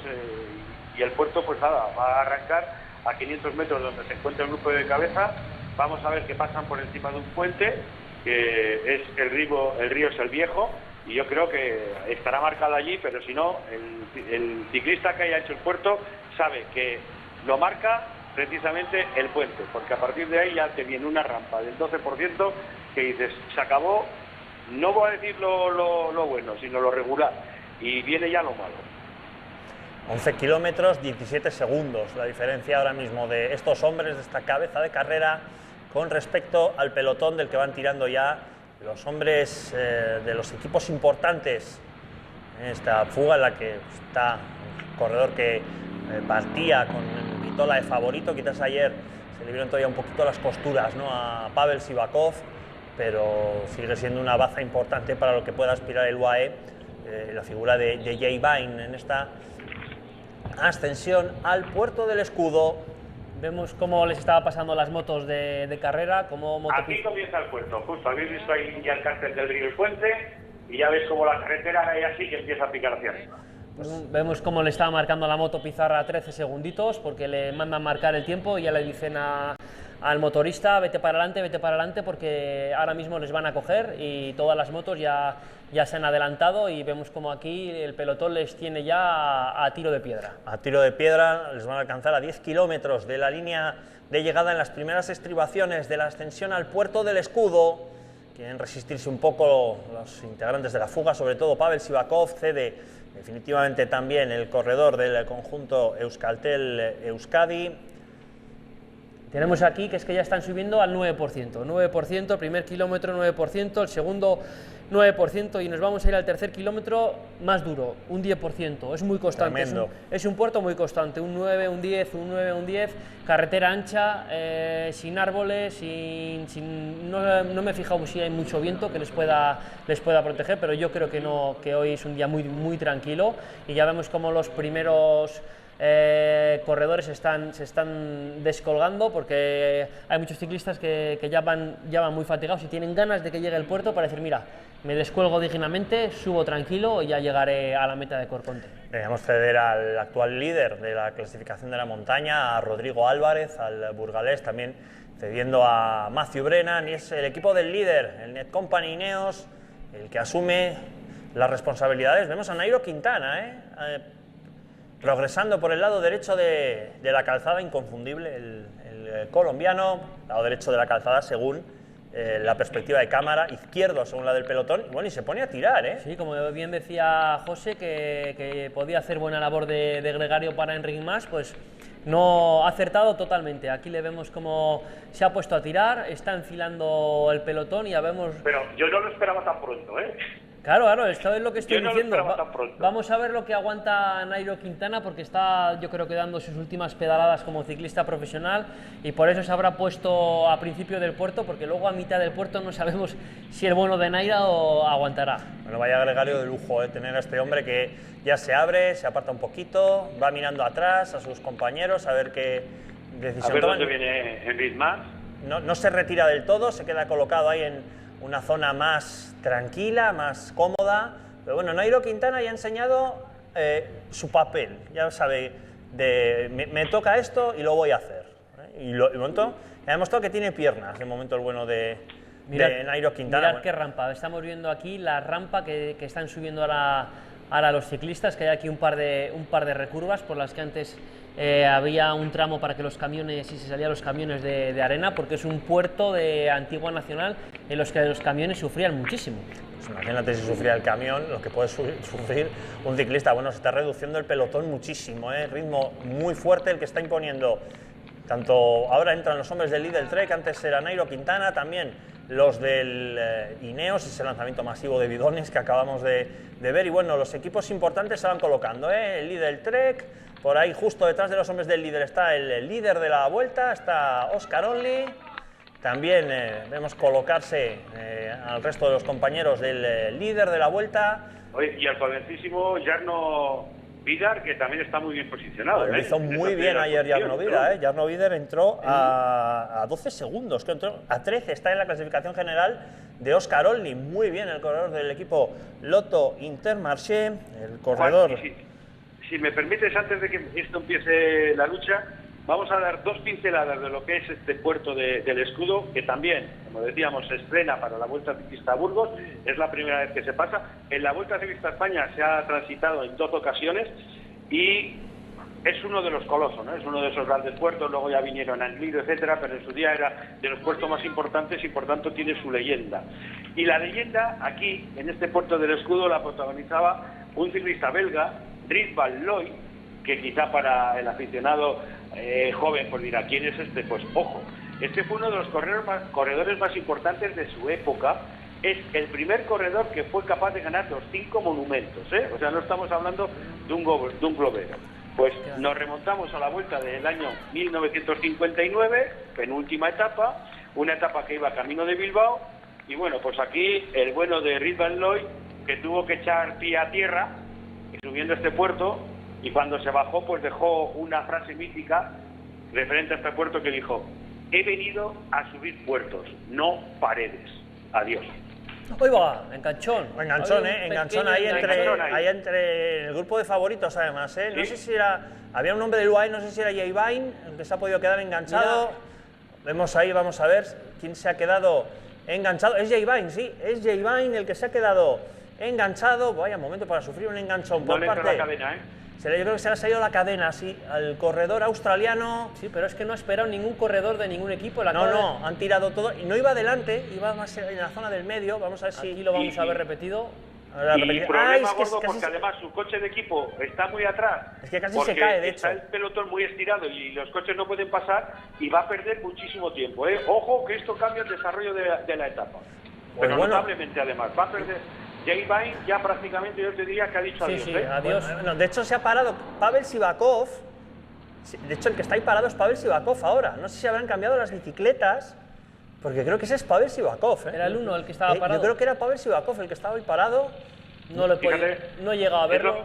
y el puerto pues nada, va a arrancar a 500 metros donde se encuentra el grupo de cabeza. Vamos a ver que pasan por encima de un puente, que es el río es el Viejo, y yo creo que estará marcado allí, pero si no, el ciclista que haya hecho el puerto sabe que lo marca precisamente el puente, porque a partir de ahí ya te viene una rampa del 12% que dices, se acabó. No voy a decir lo bueno, sino lo regular, y viene ya lo malo. 11 kilómetros, 17 segundos, la diferencia ahora mismo de estos hombres, de esta cabeza de carrera, con respecto al pelotón del que van tirando ya los hombres de los equipos importantes. En esta fuga en la que está un corredor que partía con Vitola de favorito, quizás ayer se le vieron todavía un poquito las costuras, ¿no?, a Pavel Sivakov, pero sigue siendo una baza importante para lo que pueda aspirar el UAE, la figura de Jay Vine en esta ascensión al Puerto del Escudo. Vemos cómo les estaba pasando las motos de carrera, Aquí comienza el puerto, justo habéis visto ahí ya el cárcel del río El Puente, y ya ves como la carretera ahí así que empieza a picar hacia arriba. Vemos cómo le estaba marcando la moto Pizarra a 13 segunditos, porque le mandan marcar el tiempo y ya le dicen al motorista, vete para adelante, porque ahora mismo les van a coger, y todas las motos ya se han adelantado, y vemos como aquí el pelotón les tiene ya a tiro de piedra. A tiro de piedra, les van a alcanzar a 10 kilómetros de la línea de llegada en las primeras estribaciones de la ascensión al Puerto del Escudo. Quieren resistirse un poco los integrantes de la fuga, sobre todo Pavel Sivakov, cede definitivamente también el corredor del conjunto Euskaltel Euskadi. Tenemos aquí que es que ya están subiendo al 9%, primer kilómetro 9%, el segundo 9%, y nos vamos a ir al tercer kilómetro más duro, un 10%, es muy constante, es un puerto muy constante, un 9, un 10, un 9, un 10, carretera ancha, sin árboles, no me he fijado si hay mucho viento que les pueda proteger, pero yo creo que no, que hoy es un día muy tranquilo, y ya vemos como los primeros corredores se están descolgando, porque hay muchos ciclistas que ya van muy fatigados y tienen ganas de que llegue el puerto para decir, mira, me descuelgo dignamente, subo tranquilo y ya llegaré a la meta de Corconte. Debemos ceder al actual líder de la clasificación de la montaña, a Rodrigo Álvarez, al burgalés, también cediendo a Matthew Brennan, y es el equipo del líder, el Netcompany Ineos, el que asume las responsabilidades. Vemos a Nairo Quintana, progresando por el lado derecho de la calzada, inconfundible, el colombiano, lado derecho de la calzada según la perspectiva de cámara, izquierdo según la del pelotón, y bueno, y se pone a tirar, ¿eh? Sí, como bien decía José, que podía hacer buena labor de gregario para Enric Mas, pues no ha acertado totalmente. Aquí le vemos como se ha puesto a tirar, está enfilando el pelotón y ya vemos... Pero yo no lo esperaba tan pronto, ¿eh? Claro, esto es lo que estoy diciendo. Vamos a ver lo que aguanta Nairo Quintana, porque está, yo creo que dando sus últimas pedaladas como ciclista profesional, y por eso se habrá puesto a principio del puerto, porque luego a mitad del puerto no sabemos si el bueno de Nairo aguantará. Bueno, vaya gregario de lujo, tener a este hombre que ya se abre, se aparta un poquito, va mirando atrás a sus compañeros a ver qué decisión toman. A ver dónde viene Enric Mas. No se retira del todo, se queda colocado ahí en una zona más tranquila, más cómoda. Pero bueno, Nairo Quintana ya ha enseñado su papel, ya sabe, me toca esto y lo voy a hacer. Y de momento ha demostrado que tiene piernas, de momento el bueno de Nairo Quintana. Mirad qué rampa, estamos viendo aquí la rampa que están subiendo ahora los ciclistas, que hay aquí un par de recurvas por las que antes había un tramo para que los camiones, y se salían los camiones de arena, porque es un puerto de Antigua Nacional en los que los camiones sufrían muchísimo. Pues imagínate si sufría el camión, lo que puede sufrir un ciclista. Bueno, se está reduciendo el pelotón muchísimo, ritmo muy fuerte el que está imponiendo. Tanto ahora entran los hombres del Lidl Trek, antes era Nairo Quintana, también los del Ineos, ese lanzamiento masivo de bidones que acabamos de ver. Y bueno, los equipos importantes se van colocando, el Lidl Trek, por ahí justo detrás de los hombres del líder está el líder de la vuelta, está Oscar Only. También vemos colocarse al resto de los compañeros del líder de la vuelta. Oye, y al jovencísimo Jarno Vidar, que también está muy bien posicionado. Lo hizo muy bien ayer Jarno Vidar. Jarno Vidar entró a 12 segundos, que entró a 13, está en la clasificación general de Oscar Only. Muy bien el corredor del equipo Lotto Intermarché, el corredor... Juan, si me permites, antes de que esto empiece la lucha, vamos a dar dos pinceladas de lo que es este puerto del Escudo, que también, como decíamos, se estrena para la Vuelta Ciclista a Burgos. Es la primera vez que se pasa. En la Vuelta Ciclista a España se ha transitado en 2 ocasiones y es uno de los colosos, ¿no? Es uno de esos grandes puertos. Luego ya vinieron Angliru, etcétera, pero en su día era de los puertos más importantes y por tanto tiene su leyenda. Y la leyenda aquí, en este puerto del Escudo, la protagonizaba un ciclista belga, Dries Van Looy, que quizá para el aficionado joven pues dirá, ¿quién es este? Pues ojo, este fue uno de los corredores más importantes de su época. Es el primer corredor que fue capaz de ganar los 5 monumentos, o sea, no estamos hablando de un globero. Pues nos remontamos a la vuelta del año 1959, penúltima etapa, una etapa que iba camino de Bilbao, y bueno, pues aquí el bueno de Dries Van Looy, que tuvo que echar pie a tierra y subiendo este puerto, y cuando se bajó pues dejó una frase mítica referente a este puerto que dijo: he venido a subir puertos, no paredes, adiós. Hoy va, enganchón. Enganchón ahí entre el grupo de favoritos además, ¿Sí? No sé si había un nombre del UAE, no sé si era Jay Vine, el que se ha podido quedar enganchado. Mira. Vemos ahí, vamos a ver quién se ha quedado enganchado. Es Jay Vine, sí, es Jay Vine el que se ha quedado enganchado. Vaya momento para sufrir un enganchón por parte. La cadena, Yo creo que se le ha salido la cadena, sí, al corredor australiano. Sí, pero es que no ha esperado ningún corredor de ningún equipo. No, han tirado todo. Y no iba adelante, iba más en la zona del medio. Vamos a ver si... Aquí lo vamos a ver repetido. Y problema gordo porque además su coche de equipo está muy atrás. Es que casi se cae, de hecho. Está el pelotón muy estirado y los coches no pueden pasar y va a perder muchísimo tiempo. Ojo que esto cambia el desarrollo de la etapa. Pero bueno, notablemente además. Va a perder... Jay Vine ya prácticamente yo te diría que ha dicho adiós. Sí, adiós. Bueno, de hecho se ha parado Pavel Sivakov. De hecho el que está ahí parado es Pavel Sivakov ahora. No sé si habrán cambiado las bicicletas, porque creo que ese es Pavel Sivakov. Era el uno el que estaba parado. Yo creo que era Pavel Sivakov el que estaba ahí parado. No he llegado a verlo.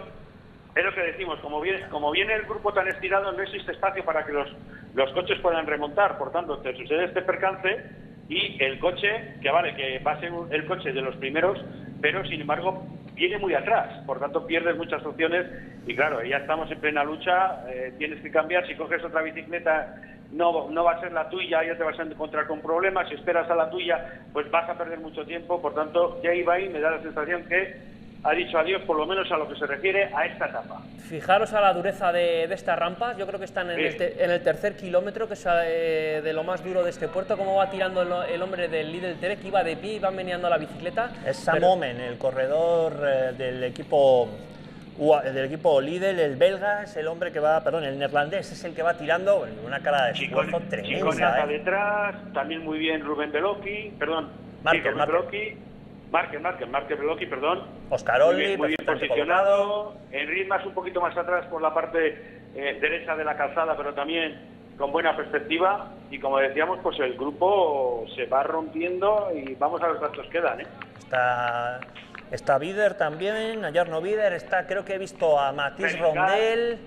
Es lo que decimos, como viene el grupo tan estirado, no existe espacio para que los coches puedan remontar. Por tanto, te sucede este percance y el coche, que vale, que va a ser el coche de los primeros, pero sin embargo viene muy atrás, por tanto pierdes muchas opciones y claro, ya estamos en plena lucha, tienes que cambiar, si coges otra bicicleta no va a ser la tuya, ya te vas a encontrar con problemas, si esperas a la tuya pues vas a perder mucho tiempo, por tanto Jay Vine me da la sensación que ha dicho adiós, por lo menos a lo que se refiere a esta etapa. Fijaros a la dureza de estas rampas, yo creo que están en, en el tercer kilómetro, que es de lo más duro de este puerto, cómo va tirando el hombre del Lidl Trek, iba de pie y va meneando la bicicleta. Es Sam Oomen, el corredor del equipo Lidl, el belga, es el hombre que va, perdón, el neerlandés, es el que va tirando una cara de esfuerzo tremenda. Chiconata detrás, también muy bien Rubén Beloki, perdón, Marque Beloki, perdón. Oscaroli, muy bien posicionado. Enric más un poquito más atrás por la parte derecha de la calzada, pero también con buena perspectiva. Y como decíamos, pues el grupo se va rompiendo y vamos a ver cuántos quedan, ¿eh? Está Bider también, a Jarno Bider, creo que he visto a Mathis Rondel,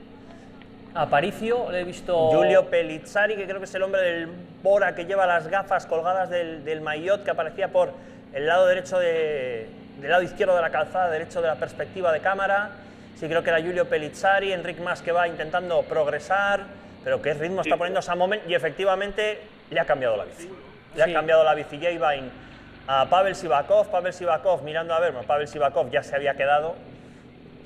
a Aparicio, le he visto... Giulio Pellizzari, que creo que es el hombre del Bora que lleva las gafas colgadas del maillot, que aparecía por el lado derecho del lado izquierdo de la calzada, derecho de la perspectiva de cámara. Sí, creo que era Giulio Pellizzari, Enric Mas que va intentando progresar, pero qué ritmo está poniendo Sam Oomen, y efectivamente le ha cambiado la bici. Le ha cambiado la bici Jay Vine a Pavel Sivakov mirando a ver, bueno, Pavel Sivakov ya se había quedado.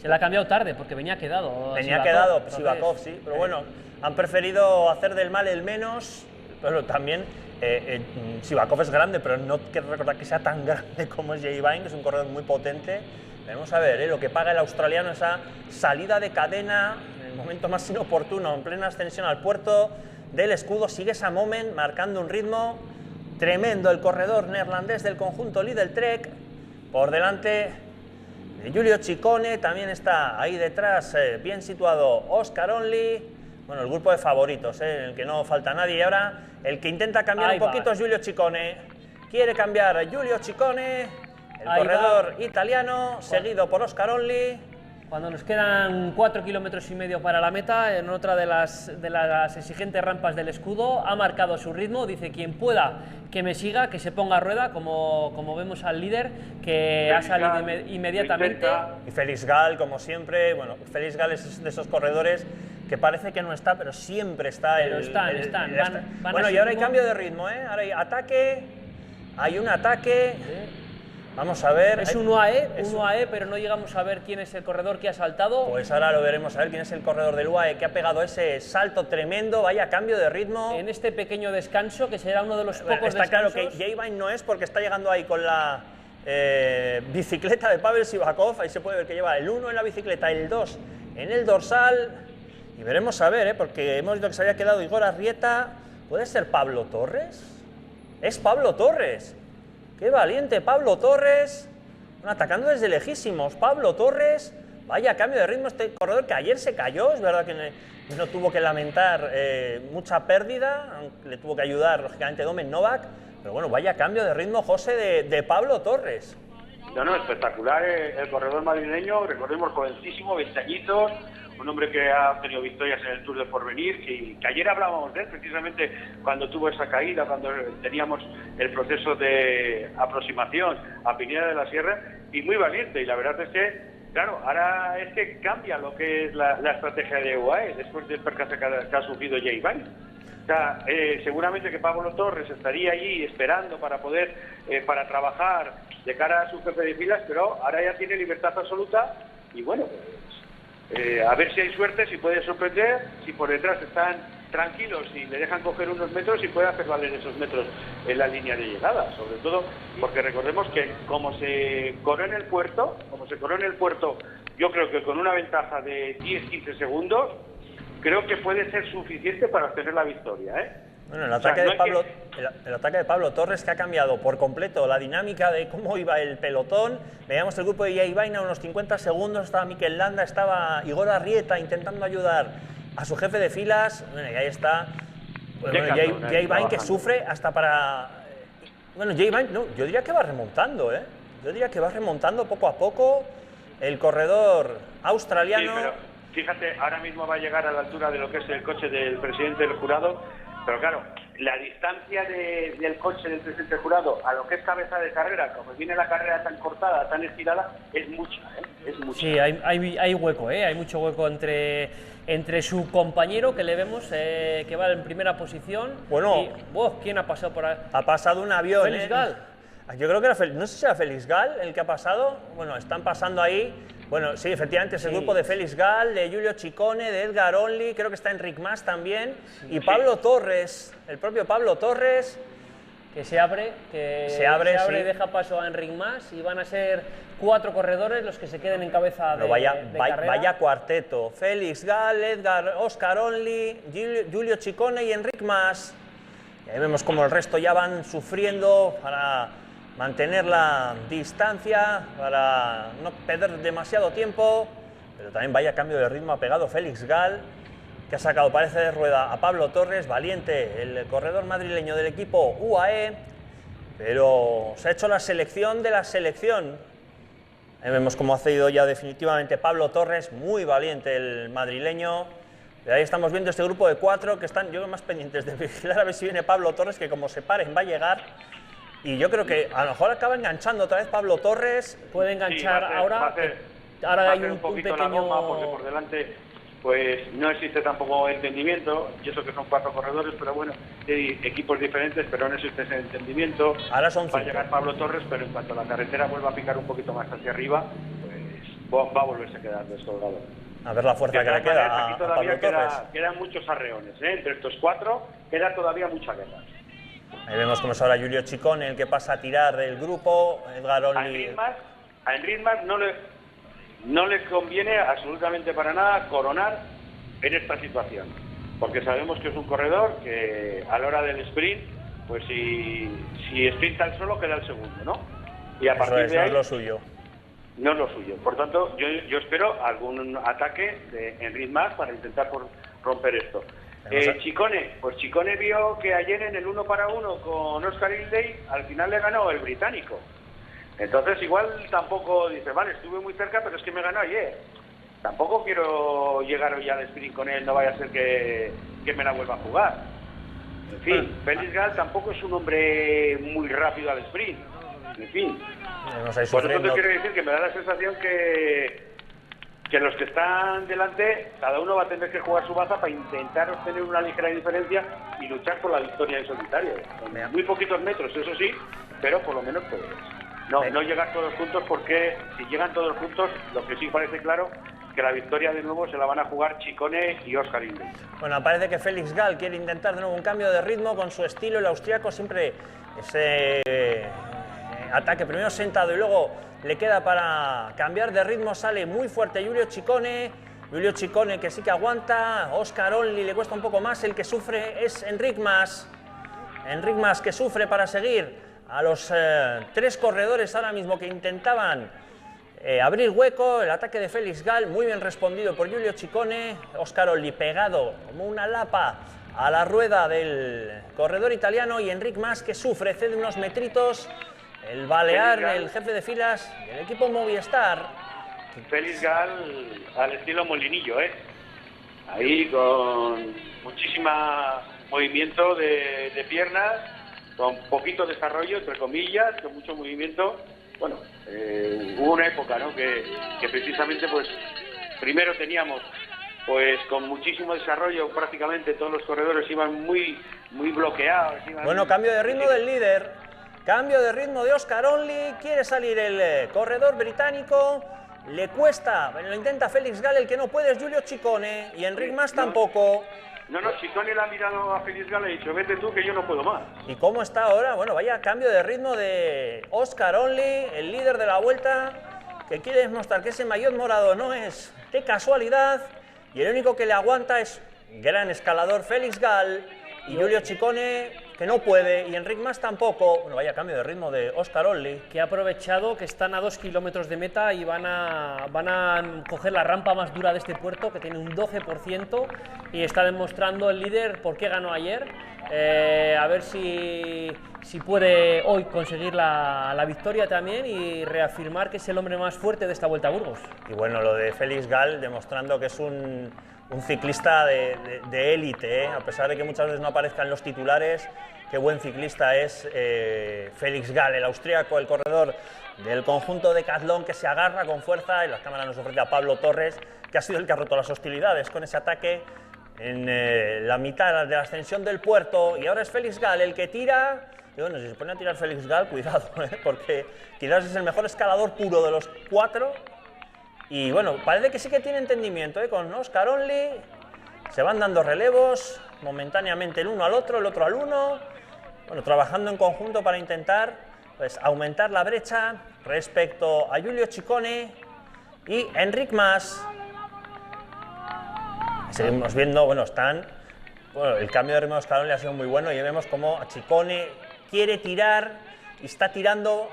Se la ha cambiado tarde, porque venía quedado. Venía quedado Sivakov, sí, pero bueno, han preferido hacer del mal el menos, pero también Sivakov es grande, pero no quiero recordar que sea tan grande como es Jay Vine, que es un corredor muy potente. Vamos a ver lo que paga el australiano, esa salida de cadena en el momento más inoportuno, en plena ascensión al puerto del escudo. Sigue Sam Oomen marcando un ritmo tremendo, el corredor neerlandés del conjunto Lidl Trek, por delante de Giulio Ciccone. También está ahí detrás, bien situado, Oscar Only. Bueno, el grupo de favoritos, en el que no falta nadie. Y ahora el que intenta cambiar un poquito es Giulio Ciccone. Quiere cambiar a Giulio Ciccone, el corredor italiano, seguido por Oscar Only. Cuando nos quedan 4,5 kilómetros para la meta, en otra de las exigentes rampas del escudo, ha marcado su ritmo, dice quien pueda que me siga, que se ponga a rueda, como vemos al líder, que ha salido inmediatamente. Y Félix Gall, como siempre. Bueno, Félix Gall es de esos corredores que parece que no está, pero siempre está. Van bueno, y ahora hay cambio de ritmo, Ahora hay ataque, hay un ataque. Vamos a ver. Es un UAE, pero no llegamos a ver quién es el corredor que ha saltado. Pues ahora lo veremos, a ver quién es el corredor del UAE que ha pegado ese salto tremendo. Vaya cambio de ritmo. En este pequeño descanso, que será uno de los pocos está descansos. Claro que Jay Vine no es, porque está llegando ahí con la bicicleta de Pavel Sivakov. Ahí se puede ver que lleva el 1 en la bicicleta, el 2 en el dorsal. Y veremos a ver, porque hemos visto que se había quedado Igor Arrieta. ¿Puede ser Pablo Torres? Es Pablo Torres. ¡Qué valiente Pablo Torres! Bueno, atacando desde lejísimos. Pablo Torres, vaya cambio de ritmo este corredor que ayer se cayó. Es verdad que no tuvo que lamentar mucha pérdida, aunque le tuvo que ayudar lógicamente Domen Novak. Pero bueno, vaya cambio de ritmo, José, de Pablo Torres. No, espectacular el corredor madrileño, recordemos jovencísimo, 20 añitos, un hombre que ha tenido victorias en el Tour de Porvenir, que ayer hablábamos de él precisamente cuando tuvo esa caída, cuando teníamos el proceso de aproximación a Pineda de la Sierra, y muy valiente, y la verdad es que, claro, ahora es que cambia lo que es la estrategia de UAE, después del percance que ha sufrido Jay Vine. O sea, seguramente que Pablo Torres estaría allí esperando para poder, para trabajar de cara a su jefe de filas, pero ahora ya tiene libertad absoluta, y bueno, a ver si hay suerte, si puede sorprender, si por detrás están tranquilos y le dejan coger unos metros y puede hacer valer esos metros en la línea de llegada, sobre todo porque recordemos que como se corrió en el puerto, yo creo que con una ventaja de 10-15 segundos, creo que puede ser suficiente para obtener la victoria, Bueno, el ataque de Pablo Torres, que ha cambiado por completo la dinámica de cómo iba el pelotón. Veíamos el grupo de Jay Vine a unos 50 segundos, estaba Mikel Landa, estaba Igor Arrieta intentando ayudar a su jefe de filas. Bueno, y ahí está Jay Vine, que sufre hasta para... Bueno, Jay Vine, no, yo diría que va remontando, Yo diría que va remontando poco a poco el corredor australiano. Sí, pero fíjate, ahora mismo va a llegar a la altura de lo que es el coche del presidente del jurado. Pero claro, la distancia del coche del presidente jurado a lo que es cabeza de carrera, como viene la carrera tan cortada, tan estirada, es mucha, es mucha. Sí, hay hueco, hay mucho hueco entre su compañero, que le vemos que va en primera posición. Bueno, y, ¿quién ha pasado por ahí? Ha pasado un avión. Félix Gal. Yo creo que era no sé si era Félix Gal el que ha pasado. Bueno, están pasando ahí. Bueno, sí, efectivamente, es el grupo de Félix Gal, de Giulio Ciccone, de Edgar Only, creo que está Enric Mas también, y Pablo Torres, el propio Pablo Torres. Que se abre sí. Y deja paso a Enric Mas, y van a ser 4 corredores los que se queden en cabeza de carrera. Vaya cuarteto: Félix Gal, Oscar Only, Giulio Ciccone y Enric Mas. Y ahí vemos como el resto ya van sufriendo para mantener la distancia, para no perder demasiado tiempo, pero también vaya cambio de ritmo ha pegado Félix Gal, que ha sacado, parece, de rueda a Pablo Torres, valiente, el corredor madrileño del equipo UAE, pero se ha hecho la selección de la selección. Ahí vemos cómo ha cedido ya definitivamente Pablo Torres, muy valiente el madrileño. Y ahí estamos viendo este grupo de 4 que están, yo creo, más pendientes de vigilar a ver si viene Pablo Torres, que como se paren va a llegar. Y yo creo que a lo mejor acaba enganchando otra vez Pablo Torres. Puede enganchar ahora. Ahora hay un poquito pequeño... la goma, porque por delante pues no existe tampoco entendimiento. Y eso que son 4 corredores, pero bueno, hay equipos diferentes, pero no existe ese entendimiento. Ahora son 5. Va a llegar Pablo Torres, pero en cuanto la carretera vuelva a picar un poquito más hacia arriba, pues va a volverse a quedar descolgado. A ver la fuerza que le queda aquí todavía a Pablo Torres. Quedan muchos arreones, entre estos 4 queda todavía mucha guerra. Ahí vemos cómo es ahora Giulio Ciccone, el que pasa a tirar del grupo. Edgar Only. A Enric Mas no le conviene absolutamente para nada coronar en esta situación, porque sabemos que es un corredor que a la hora del sprint, pues si sprinta el solo, queda el segundo, ¿no? Y a partir de ahí, no es lo suyo. No es lo suyo. Por tanto, yo espero algún ataque de Enric Mas para intentar romper esto. Ciccone, pues Ciccone vio que ayer en el 1 para 1 con Oscar Hindley al final le ganó el británico. Entonces igual tampoco dice, vale, estuve muy cerca, pero es que me ganó ayer. Tampoco quiero llegar hoy al sprint con él, no vaya a ser que me la vuelva a jugar. En fin, Félix Gal tampoco es un hombre muy rápido al sprint. En fin. Por eso te quiero decir que me da la sensación que los que están delante, cada uno va a tener que jugar su baza para intentar obtener una ligera diferencia y luchar por la victoria en solitario. Con muy poquitos metros, eso sí, pero por lo menos pues no llegar todos juntos, porque si llegan todos juntos, lo que sí parece claro, que la victoria de nuevo se la van a jugar Ciccone y Oscar Hindley. Bueno, parece que Félix Gal quiere intentar de nuevo un cambio de ritmo con su estilo, el austriaco, siempre ese ataque primero sentado y luego le queda para cambiar de ritmo, sale muy fuerte Giulio Ciccone, que sí que aguanta. Oscar Only le cuesta un poco más, el que sufre es Enric Mas, que sufre para seguir a los 3 corredores ahora mismo que intentaban abrir hueco. El ataque de Félix Gal, muy bien respondido por Giulio Ciccone. Oscar Only pegado como una lapa a la rueda del corredor italiano, y Enric Mas, que sufre, cede unos metritos. El balear, el jefe de filas del equipo Movistar. Félix Gal al estilo Molinillo, ahí con muchísima movimiento de piernas, con poquito desarrollo, entre comillas, con mucho movimiento. Bueno, hubo una época, ¿no?, que precisamente, pues, primero teníamos, pues, con muchísimo desarrollo, prácticamente todos los corredores iban muy bloqueados. Bueno, cambio de ritmo del líder. Cambio de ritmo de Oscar Only, quiere salir el corredor británico, le cuesta, lo intenta Félix Gal, el que no puede es Giulio Ciccone, y Enric Mas tampoco. No, Ciccone le ha mirado a Félix Gal y ha dicho, vete tú que yo no puedo más. ¿Y cómo está ahora? Bueno, vaya cambio de ritmo de Oscar Only, el líder de la vuelta, que quiere demostrar que ese maillot morado no es de casualidad, y el único que le aguanta es gran escalador Félix Gal, y Giulio Ciccone, que no puede, y Enric Mas tampoco. Bueno, vaya cambio de ritmo de Oscar Only. Que ha aprovechado que están a 2 kilómetros de meta y van a coger la rampa más dura de este puerto, que tiene un 12%, y está demostrando el líder por qué ganó ayer. A ver si puede hoy conseguir la victoria también y reafirmar que es el hombre más fuerte de esta Vuelta a Burgos. Y bueno, lo de Félix Gal demostrando que es un ciclista de élite, ¿eh? A pesar de que muchas veces no aparezca en los titulares, qué buen ciclista es Félix Gal, el austríaco, el corredor del conjunto Decathlon, que se agarra con fuerza, y las cámaras nos ofrece a Pablo Torres, que ha sido el que ha roto las hostilidades con ese ataque en la mitad de la ascensión del puerto, y ahora es Félix Gal el que tira. Y bueno, si se pone a tirar Félix Gal, cuidado, porque quizás es el mejor escalador puro de los 4. Y bueno, parece que sí que tiene entendimiento, con Oscar Onley. Se van dando relevos momentáneamente el uno al otro, el otro al uno. Bueno, trabajando en conjunto para intentar pues, aumentar la brecha respecto a Giulio Ciccone y Enric Mas. Seguimos viendo, bueno, el cambio de ritmo de Oscar Onley ha sido muy bueno y vemos como Ciccone quiere tirar y está tirando,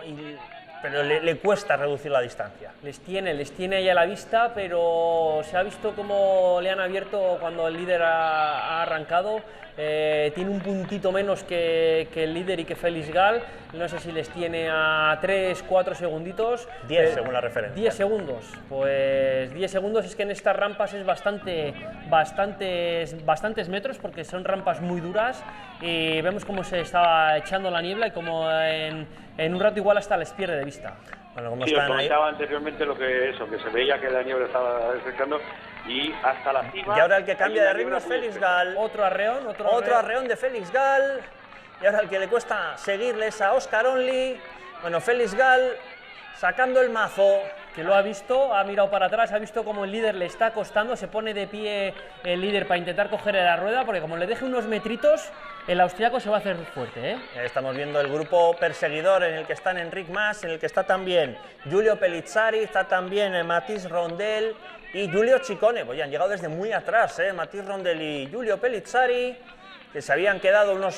pero le cuesta reducir la distancia. Les tiene ahí a la vista, pero se ha visto cómo le han abierto cuando el líder ha arrancado. Tiene un puntito menos que el líder y que Félix Gal. No sé si les tiene a 3, 4 segunditos. 10 según la referencia. 10 segundos. Pues 10 segundos es que en estas rampas es bastantes metros, porque son rampas muy duras y vemos cómo se está echando la niebla y como en un rato igual hasta les pierde de vista. Bueno, ¿cómo sí, están os comentaba anteriormente que se veía que la niebla estaba descechando y hasta la cima. Y ahora el que cambia de ritmo es Félix Gal. Otro arreón de Félix Gal. Y ahora el que le cuesta seguirle es a Oscar Onley. Bueno, Félix Gal sacando el mazo. Que lo ha visto, ha mirado para atrás, ha visto como el líder le está costando, se pone de pie el líder para intentar cogerle la rueda, porque como le deje unos metritos, el austriaco se va a hacer fuerte, ¿eh? Estamos viendo el grupo perseguidor en el que están Enric Mas, en el que está también Giulio Pellizzari, está también Mathis Rondel y Giulio Ciccone. Pues ya han llegado desde muy atrás, Mathis Rondel y Giulio Pellizzari, que se habían quedado con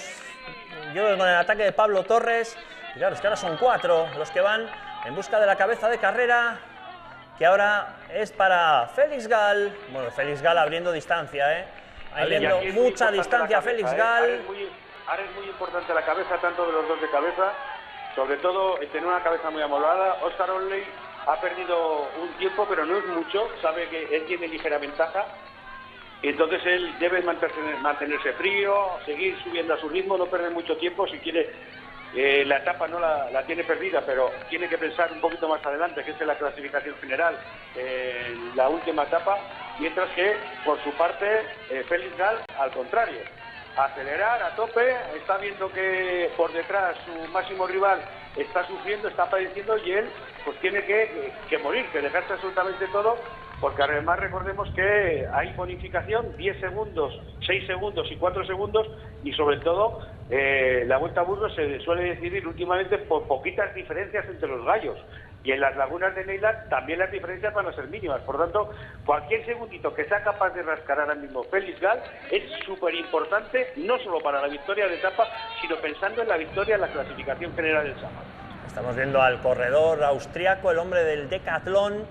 el ataque de Pablo Torres. Y claro, es que ahora son 4 los que van en busca de la cabeza de carrera, que ahora es para Félix Gal. Bueno, Félix Gal abriendo distancia, abriendo mucha distancia Félix Gal. Ahora es muy importante la cabeza, tanto de los dos de cabeza, sobre todo tener una cabeza muy amoldada. Oscar Onley ha perdido un tiempo, pero no es mucho, sabe que él tiene ligera ventaja, entonces él debe mantenerse frío, seguir subiendo a su ritmo, no perder mucho tiempo. Si quiere, la etapa no la tiene perdida, pero tiene que pensar un poquito más adelante, que es en la clasificación general, la última etapa, mientras que por su parte Félix Gal, al contrario, acelerar a tope, está viendo que por detrás su máximo rival está sufriendo, está padeciendo, y él pues tiene que morir, que dejarse absolutamente todo, porque además recordemos que hay bonificación 10 segundos, 6 segundos y 4 segundos, y sobre todo la Vuelta a Burgos se suele decidir últimamente por poquitas diferencias entre los gallos, y en las lagunas de Neyland también las diferencias van a ser mínimas. Por tanto, cualquier segundito que sea capaz de rascar ahora mismo Félix Gal es súper importante, no solo para la victoria de etapa, sino pensando en la victoria en la clasificación general del sábado. Estamos viendo al corredor austriaco, el hombre del Decathlon,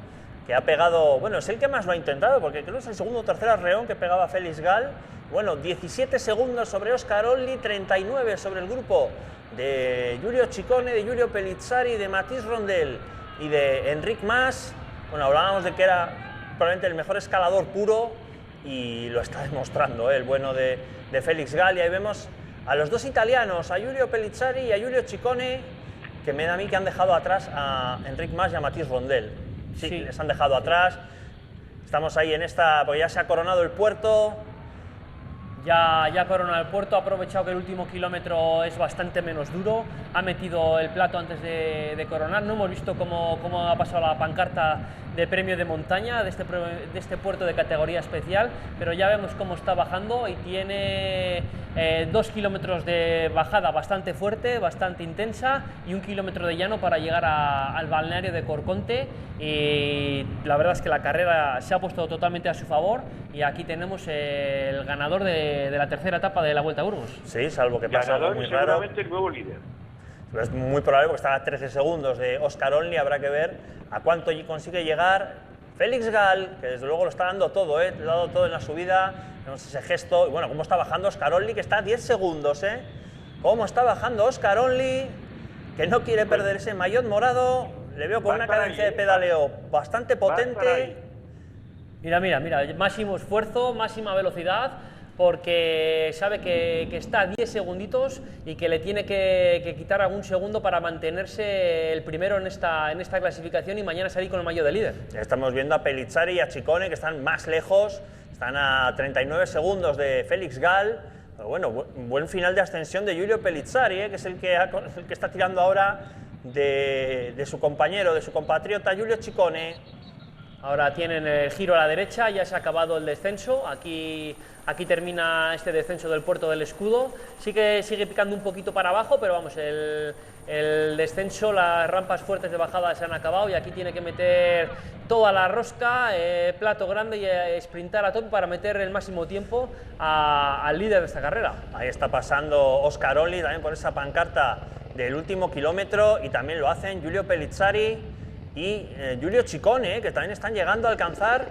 que ha pegado, bueno, es el que más lo ha intentado, porque creo que es el segundo o tercer arreón que pegaba Félix Gal. Bueno, 17 segundos sobre Oscar Onley, 39 sobre el grupo de Giulio Ciccone, de Giulio Pellizzari, de Mathis Rondel y de Enric Mas. Bueno, hablábamos de que era probablemente el mejor escalador puro y lo está demostrando, el bueno de Félix Gal. Y ahí vemos a los dos italianos, a Giulio Pellizzari y a Giulio Ciccone, que me da a mí que han dejado atrás a Enric Mas y a Mathis Rondel. Sí, les han dejado atrás. Estamos ahí en esta, porque ya se ha coronado el puerto. Ya corona el puerto, ha aprovechado que el último kilómetro es bastante menos duro, ha metido el plato antes de coronar. No hemos visto cómo ha pasado la pancarta de premio de montaña de este puerto de categoría especial, pero ya vemos cómo está bajando y tiene 2 kilómetros de bajada bastante fuerte, bastante intensa, y 1 kilómetro de llano para llegar al balneario de Corconte. Y la verdad es que la carrera se ha puesto totalmente a su favor, y aquí tenemos el ganador de la tercera etapa de la Vuelta a Burgos. Sí, salvo que pasa algo muy raro. Seguramente el nuevo líder. Es muy probable, porque está a 13 segundos de Oscar Onley. Habrá que ver a cuánto consigue llegar Félix Gal, que desde luego lo está dando todo, lo ha dado todo en la subida. Vemos ese gesto. Y bueno, cómo está bajando Oscar-Only, que está a 10 segundos, ¿eh? Cómo está bajando Oscar-Only, que no quiere perder ese maillot morado. Le veo con una cadencia de pedaleo bastante potente. Mira, máximo esfuerzo, máxima velocidad, porque sabe que está a 10 segunditos y que le tiene que quitar algún segundo para mantenerse el primero en esta clasificación y mañana salir con el maillot de líder. Estamos viendo a Pellizzari y a Ciccone, que están más lejos, están a 39 segundos de Félix Gall. Pero bueno, buen final de ascensión de Giulio Pellizzari, que es el que está tirando ahora de su compañero, de su compatriota Giulio Ciccone. Ahora tienen el giro a la derecha, ya se ha acabado el descenso, aquí termina este descenso del Puerto del Escudo, sí que sigue picando un poquito para abajo, pero vamos, el descenso, las rampas fuertes de bajada se han acabado y aquí tiene que meter toda la rosca, plato grande y sprintar a tope para meter el máximo tiempo al líder de esta carrera. Ahí está pasando Oscar-Only también por esa pancarta del último kilómetro y también lo hacen Giulio Pellizzari y Giulio Ciccone, que también están llegando a alcanzar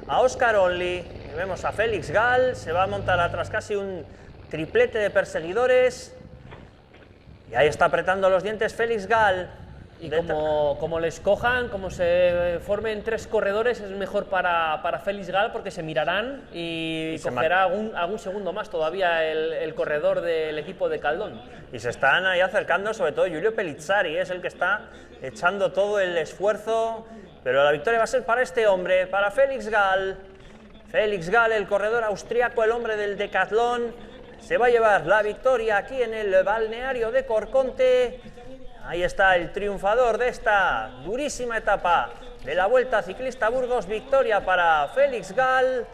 a Oscar-Only. Vemos a Félix Gall, se va a montar atrás casi un triplete de perseguidores. Y ahí está apretando los dientes Félix Gall. Y como les cojan, como se formen tres corredores, es mejor para Félix Gall porque se mirarán y cogerá algún segundo más todavía el corredor del equipo de Caldón. Y se están ahí acercando, sobre todo Giulio Pellizzari, es el que está echando todo el esfuerzo, pero la victoria va a ser para este hombre, para Félix Gall. Félix Gall, el corredor austriaco, el hombre del decatlón, se va a llevar la victoria aquí en el balneario de Corconte. Ahí está el triunfador de esta durísima etapa de la Vuelta Ciclista Burgos, victoria para Félix Gall.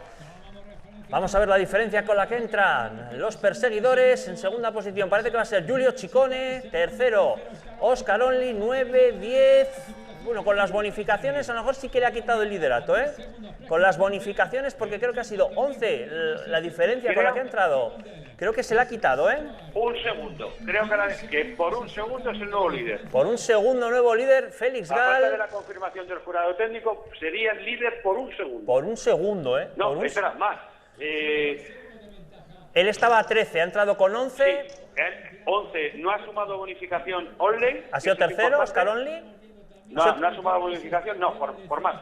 Vamos a ver la diferencia con la que entran los perseguidores. En segunda posición parece que va a ser Giulio Ciccone, tercero Oscar-Only, 9, 10... Bueno, con las bonificaciones a lo mejor sí que le ha quitado el liderato, ¿eh? Con las bonificaciones, porque creo que ha sido 11 la diferencia con la que ha entrado. Creo que se le ha quitado, ¿eh? Un segundo. Creo que por un segundo es el nuevo líder. Por un segundo nuevo líder, Félix Gall. Aparte de la confirmación del jurado técnico, sería el líder por un segundo. Por un segundo, ¿eh? No, espera, más. Él estaba a 13, ha entrado con 11. Sí, 11, no ha sumado bonificación Only. ¿Ha sido tercero, Oscar-Only? No ha sumado bonificación, no, por más.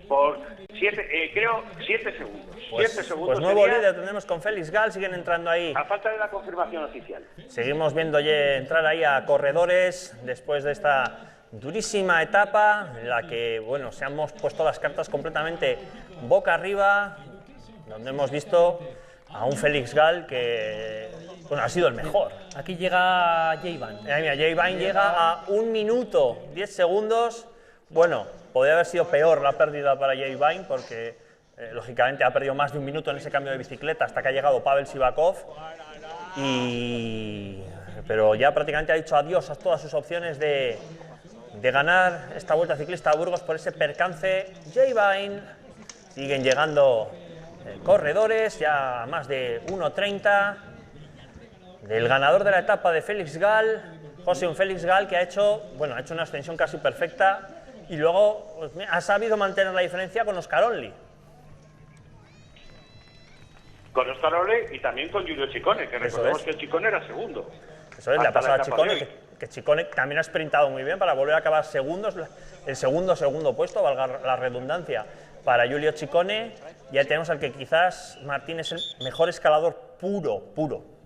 Por 7, creo, 7 segundos. Pues, 7 segundos. Pues nuevo líder tenemos con Félix Gall, siguen entrando ahí. A falta de la confirmación oficial. Seguimos viendo entrar ahí a corredores después de esta durísima etapa en la que, bueno, se han puesto las cartas completamente boca arriba, donde hemos visto a un Félix Gall que, bueno, ha sido el mejor. Aquí llega J-Vine. Mira, J-Vine llega a 1 minuto 10 segundos. Bueno, podría haber sido peor la pérdida para J-Vine porque, lógicamente, ha perdido más de 1 minuto en ese cambio de bicicleta hasta que ha llegado Pavel Sivakov. Pero ya prácticamente ha dicho adiós a todas sus opciones de ganar esta Vuelta Ciclista a Burgos por ese percance. J-Vine, siguen llegando corredores, ya más de 1:30 del ganador de la etapa de Félix Gall, un Félix Gall que ha hecho una ascensión casi perfecta y luego pues, ha sabido mantener la diferencia con Oscar-Only. Con Oscar-Only y también con Giulio Ciccone, que recordemos que el Ciccone era segundo. Eso es, le ha pasado a Ciccone, que Ciccone también ha sprintado muy bien para volver a acabar segundos, el segundo puesto, valga la redundancia, para Giulio Ciccone. Ya tenemos al que quizás Martín es el mejor escalador puro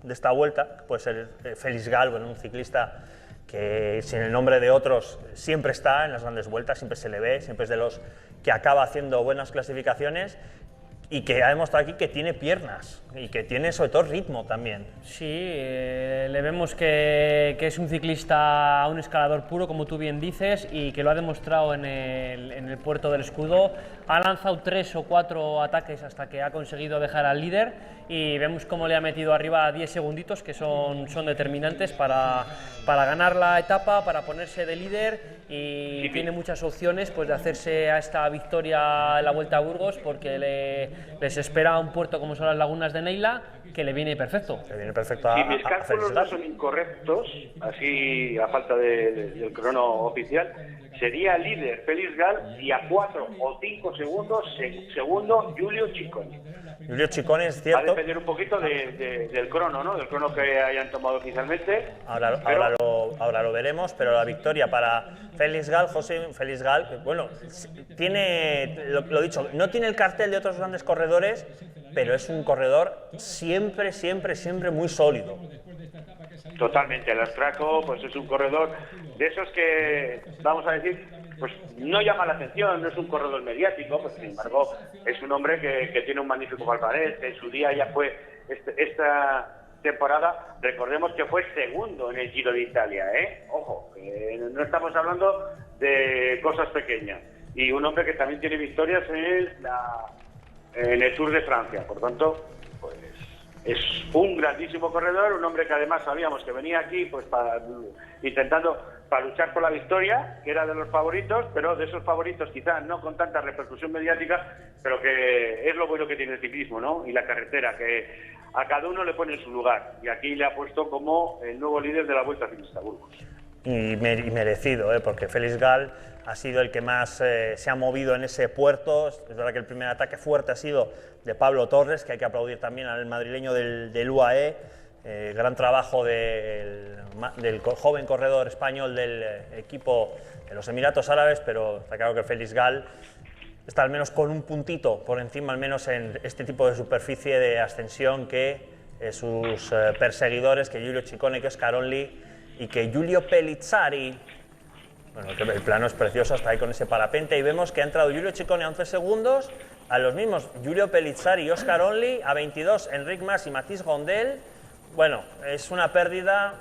de esta vuelta, puede ser Félix Gall, un ciclista que sin el nombre de otros siempre está en las grandes vueltas, siempre se le ve, siempre es de los que acaba haciendo buenas clasificaciones y que ha demostrado aquí que tiene piernas y que tiene sobre todo ritmo también. Sí, le vemos que es un ciclista, un escalador puro, como tú bien dices, y que lo ha demostrado en el Puerto del Escudo. Ha lanzado 3 o 4 ataques hasta que ha conseguido dejar al líder y vemos cómo le ha metido arriba 10 segunditos que son determinantes para ganar la etapa, para ponerse de líder y tiene muchas opciones pues, de hacerse a esta victoria en la Vuelta a Burgos porque les espera un puerto como son las lagunas de Neila, que le viene perfecto. Le viene perfecto a Si mis cálculos no Felix son incorrectos, así a falta del crono oficial, sería líder Felix Gal y a 4 o 5 segundos segundo Giulio Ciccone. Giulio Ciccone, es Va a cierto. depender un poquito del crono, ¿no? Del crono que hayan tomado oficialmente. Ahora lo veremos, pero la victoria para Felix Gal, José Felix Gal, que, bueno, tiene, lo dicho, no tiene el cartel de otros grandes corredores, pero es un corredor siempre muy sólido. Totalmente, el Astraco pues es un corredor de esos que, vamos a decir, pues no llama la atención, no es un corredor mediático, pues sin embargo es un hombre que tiene un magnífico palmarés, que en su día ya fue esta temporada, recordemos que fue segundo en el Giro de Italia, ojo, no estamos hablando de cosas pequeñas, y un hombre que también tiene victorias en el Tour de Francia, por tanto, pues es un grandísimo corredor, un hombre que además sabíamos que venía aquí pues intentando luchar por la victoria, que era de los favoritos, pero de esos favoritos quizás no con tanta repercusión mediática, pero que es lo bueno que tiene el ciclismo, ¿no? Y la carretera, que a cada uno le pone en su lugar, y aquí le ha puesto como el nuevo líder de la Vuelta Ciclista Burgos. Y merecido, porque Felix Gal ha sido el que más se ha movido en ese puerto. Es verdad que el primer ataque fuerte ha sido de Pablo Torres, que hay que aplaudir también al madrileño del UAE. Gran trabajo del joven corredor español del equipo de los Emiratos Árabes, pero está claro que Felix Gal está al menos con un puntito por encima, al menos en este tipo de superficie de ascensión, que sus perseguidores, que Giulio Ciccone, que Oscar Onley y que Giulio Pellizzari. Bueno, que el plano es precioso hasta ahí con ese parapente, y vemos que ha entrado Giulio Ciccone a 11 segundos, a los mismos Giulio Pellizzari y Oscar Onley, a 22 Enric Mas y Mathis Gondel. Bueno, es una pérdida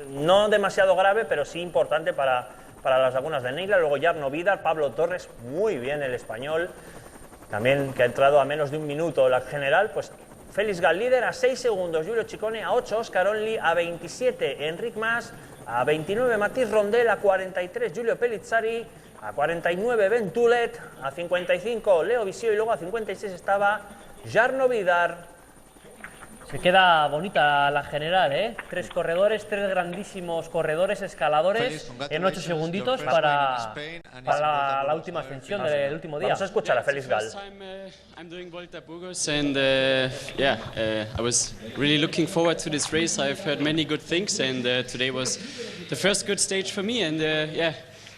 no demasiado grave, pero sí importante para las lagunas de Neila. Luego Jarno Vidar, Pablo Torres, muy bien el español, también que ha entrado a menos de un minuto la general. Pues Felix Gal líder a 6 segundos, Giulio Ciccone a 8, Oscar Onley a 27, Enric Mas a 29, Mathis Gondel a 43, Giulio Pellizzari a 49, Ben Tulet a 55, Leo Visio, y luego a 56 estaba Jarno Vidar. Se queda bonita la general, ¿eh? 3 corredores, 3 grandísimos corredores, escaladores, en 8 segunditos para la última ascensión del último día. Vamos a escuchar a Felix Gal. I'm doing Vuelta a Burgos, and I was really looking forward to this race. I've heard many good things, and today was the first good stage for me, and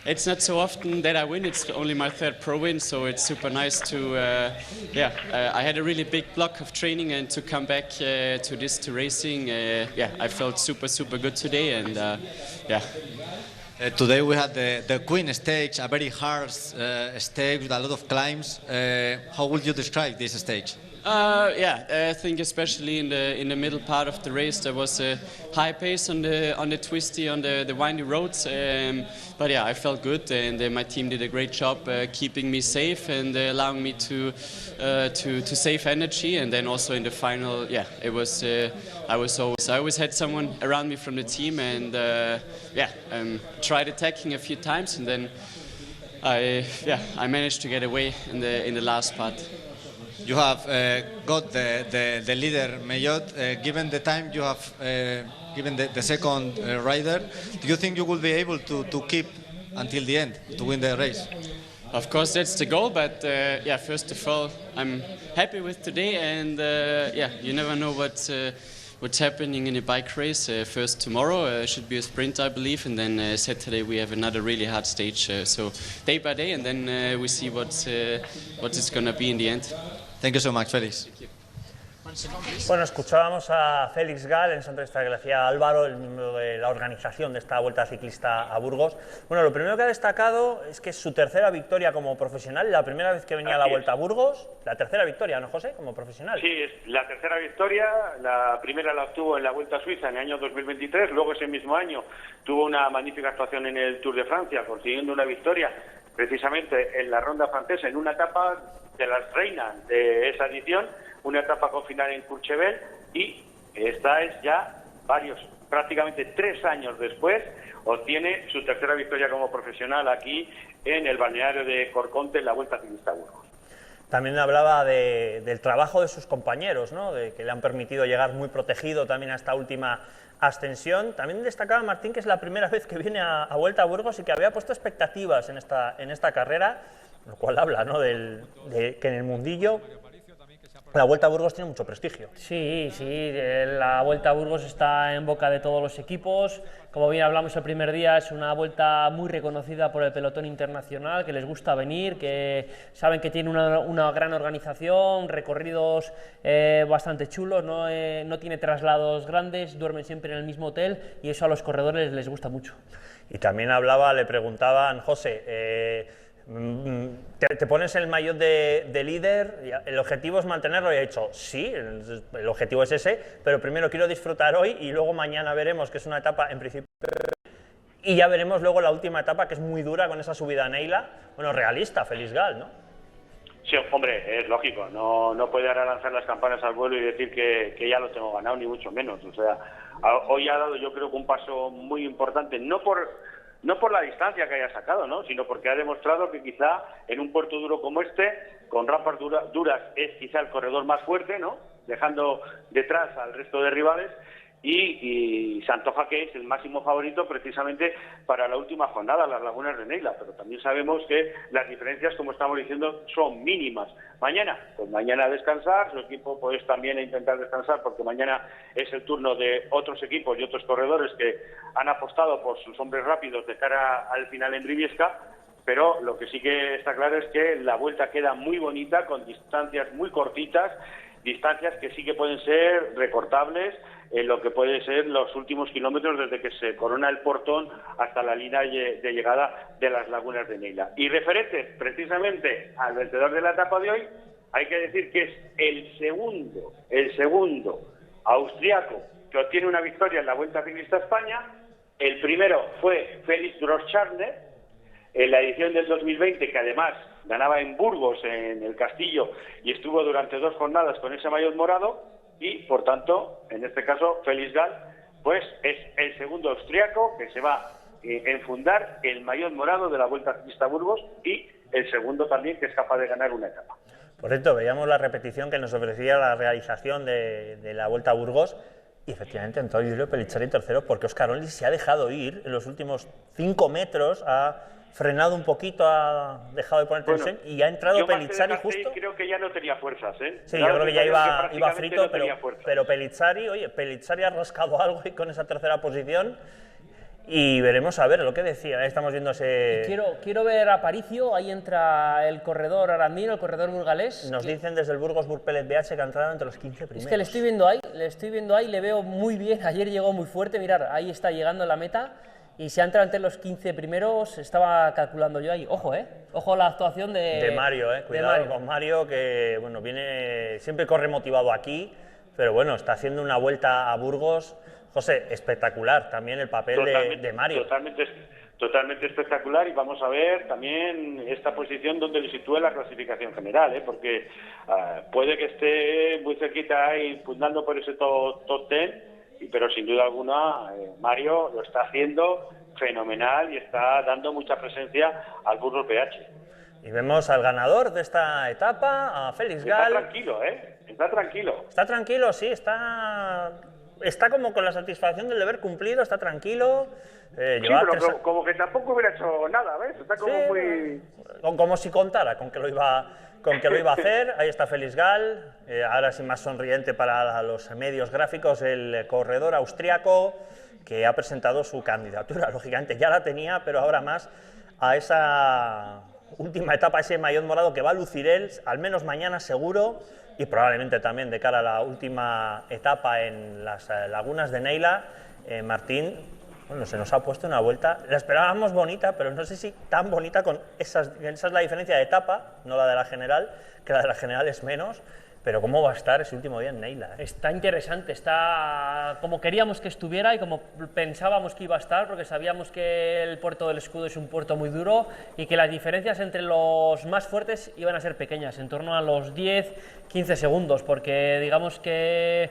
it's not so often that I win. It's only my 3rd pro win, so it's super nice to, I had a really big block of training, and to come back to racing, I felt super good today, and Today we had the Queen stage, a very hard stage with a lot of climbs. How would you describe this stage? I think especially in the middle part of the race there was a high pace on the twisty, on the windy roads, but yeah, I felt good, and my team did a great job keeping me safe and allowing me to save energy, and then also in the final, it was I always had someone around me from the team, and tried attacking a few times, and then I managed to get away in the last part. You have got the leader Maillot. Given the time you have given the second rider, do you think you will be able to keep until the end to win the race? Of course, that's the goal, but first of all, I'm happy with today, and you never know what's happening in a bike race. First tomorrow should be a sprint, I believe, and then Saturday we have another really hard stage. So day by day, and then we see what it's going to be in the end. Thank you so much, Felix. Bueno, escuchábamos a Felix Gal en esa entrevista que le hacía Álvaro, el miembro de la organización de esta Vuelta Ciclista a Burgos. Bueno, lo primero que ha destacado es que es su 3ª victoria como profesional, la primera vez que venía a la Vuelta a Burgos, la 3ª victoria, ¿no, José? Como profesional. Sí, es la 3ª victoria, la primera la obtuvo en la Vuelta a Suiza en el año 2023, luego ese mismo año tuvo una magnífica actuación en el Tour de Francia, consiguiendo una victoria precisamente en la ronda francesa, en una etapa de las reinas de esa edición, una etapa con final en Courchevel, y esta es ya prácticamente 3 años después, obtiene su 3ª victoria como profesional aquí en el balneario de Corconte en la Vuelta Ciclista a Burgos. También hablaba del trabajo de sus compañeros, ¿no? De que le han permitido llegar muy protegido también a esta última ascensión. También destacaba Martín que es la primera vez que viene a Vuelta a Burgos y que había puesto expectativas en esta carrera, lo cual habla, ¿no? de que en el mundillo la Vuelta a Burgos tiene mucho prestigio. Sí, la Vuelta a Burgos está en boca de todos los equipos. Como bien hablamos el primer día, es una vuelta muy reconocida por el pelotón internacional, que les gusta venir, que saben que tiene una gran organización, recorridos bastante chulos, no tiene traslados grandes, duermen siempre en el mismo hotel y eso a los corredores les gusta mucho. Y también le preguntaban, José, ¿te pones el maillot de líder? ¿El objetivo es mantenerlo? Y ha dicho, sí, el objetivo es ese, pero primero quiero disfrutar hoy y luego mañana veremos, que es una etapa en principio, y ya veremos luego la última etapa, que es muy dura con esa subida a Neila, bueno, realista, Feliz Gall, ¿no? Sí, hombre, es lógico, no puede ahora lanzar las campanas al vuelo y decir que ya lo tengo ganado, ni mucho menos. O sea, hoy ha dado yo creo que un paso muy importante, no por la distancia que haya sacado, ¿no? Sino porque ha demostrado que quizá en un puerto duro como este, con rampas duras, es quizá el corredor más fuerte, ¿no? Dejando detrás al resto de rivales y se antoja que es el máximo favorito precisamente para la última jornada, las Lagunas de Neila, pero también sabemos que las diferencias, como estamos diciendo, son mínimas. Mañana, pues mañana a descansar, su equipo pues también a intentar descansar, porque mañana es el turno de otros equipos y otros corredores que han apostado por sus hombres rápidos de cara al final en Briviesca, pero lo que sí que está claro es que la vuelta queda muy bonita, con distancias muy cortitas, distancias que sí que pueden ser recortables en lo que puede ser los últimos kilómetros desde que se corona el portón hasta la línea de llegada de las Lagunas de Neila. Y referentes precisamente al vencedor de la etapa de hoy, hay que decir que es el segundo austriaco que obtiene una victoria en la Vuelta Ciclista a España. El primero fue Félix Groschartner en la edición del 2020, que además ganaba en Burgos, en el Castillo, y estuvo durante 2 jornadas con ese maillot morado. Y, por tanto, en este caso, Feliz Gall, pues es el segundo austriaco que se va a enfundar el maillot morado de la Vuelta Ciclista a Burgos y el segundo también que es capaz de ganar una etapa. Por cierto, veíamos la repetición que nos ofrecía la realización de la Vuelta a Burgos y efectivamente entró Giulio Pellizzari tercero porque Óscar Onlin se ha dejado ir en los últimos 5 metros, ha frenado un poquito, ha dejado de poner tensión y ha entrado Pellizzari justo. Creo que ya no tenía fuerzas, ¿eh? Sí, yo creo que ya iba frito, pero Pellizzari ha rascado algo y con esa tercera posición y veremos a ver lo que decía. Estamos viendo ese... Quiero ver a Aparicio, ahí entra el corredor arandino, el corredor burgalés. Nos dicen desde el Burgos Burpelet BH que ha entrado entre los 15 primeros. Es que le estoy viendo ahí, le veo muy bien, ayer llegó muy fuerte, mirad, ahí está llegando a la meta. Y si ha entrado entre los 15 primeros, estaba calculando yo ahí. Ojo, ojo la actuación de Mario, cuidado con Mario, que bueno, siempre corre motivado aquí, pero bueno, está haciendo una vuelta a Burgos. José, espectacular también el papel de Mario. Totalmente espectacular, y vamos a ver también esta posición donde le sitúa la clasificación general, porque puede que esté muy cerquita ahí pugnando por ese top 10, pero sin duda alguna Mario lo está haciendo fenomenal y está dando mucha presencia al Burgos BH. Y vemos al ganador de esta etapa, a Félix Gall. Está tranquilo, está tranquilo. Está tranquilo, sí, está como con la satisfacción del deber cumplido, está tranquilo. Sí, pero como que tampoco hubiera hecho nada, ¿ves? Está como muy... Como si contara con que lo iba a hacer. Ahí está Félix Gall, ahora sí más sonriente para los medios gráficos, el corredor austriaco que ha presentado su candidatura. Lógicamente ya la tenía, pero ahora más a esa última etapa, ese maillot morado que va a lucir él, al menos mañana seguro, y probablemente también de cara a la última etapa en las Lagunas de Neila. Martín, bueno, se nos ha puesto una vuelta, la esperábamos bonita, pero no sé si tan bonita, esa es la diferencia de etapa, no la de la general, que la de la general es menos, pero ¿cómo va a estar ese último día en Neila? Está interesante, está como queríamos que estuviera y como pensábamos que iba a estar, porque sabíamos que el puerto del Escudo es un puerto muy duro y que las diferencias entre los más fuertes iban a ser pequeñas, en torno a los 10-15 segundos, porque digamos que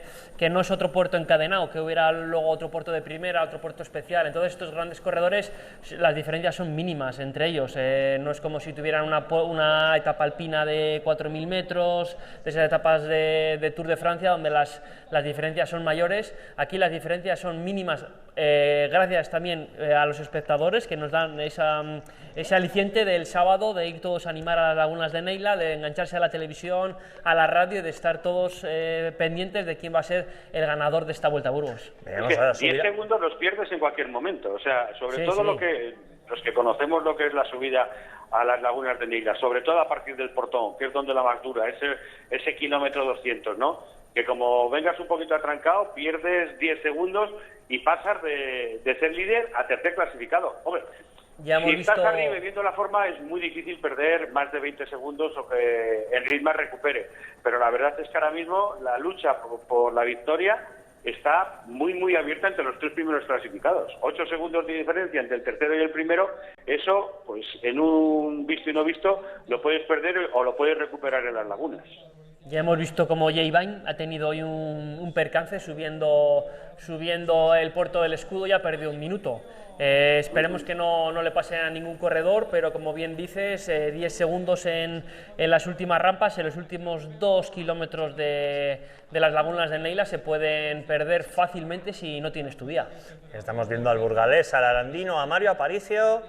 no es otro puerto encadenado, que hubiera luego otro puerto de primera, otro puerto especial. Entonces estos grandes corredores, las diferencias son mínimas entre ellos, no es como si tuvieran una etapa alpina de 4.000 metros, de esas etapas de Tour de Francia donde las diferencias son mayores. Aquí las diferencias son mínimas, gracias también a los espectadores que nos dan ese aliciente del sábado de ir todos a animar a las lagunas de Neila, de engancharse a la televisión, a la radio y de estar todos pendientes de quién va a ser el ganador de esta Vuelta a Burgos. 10 segundos los pierdes en cualquier momento, o sea, sobre todo los que conocemos lo que es la subida a las lagunas de Neila, sobre todo a partir del Portón, que es donde la más dura, ese kilómetro 200, ¿no? Que como vengas un poquito atrancado, pierdes 10 segundos y pasas de ser líder a tercer clasificado. Hombre, si estás arriba y viendo la forma, es muy difícil perder más de 20 segundos o que el ritmo recupere. Pero la verdad es que ahora mismo la lucha por la victoria está muy abierta entre los 3 primeros clasificados. 8 segundos de diferencia entre el tercero y el primero, eso, pues en un visto y no visto, lo puedes perder o lo puedes recuperar en las lagunas. Ya hemos visto cómo Jay Vine ha tenido hoy un percance subiendo el puerto del Escudo y ha perdido un minuto. Esperemos que no le pase a ningún corredor, pero como bien dices, 10 segundos en las últimas rampas, en los últimos 2 kilómetros de las lagunas de Neila se pueden perder fácilmente si no tienes tu vía. Estamos viendo al burgalés, al arandino, a Mario Aparicio.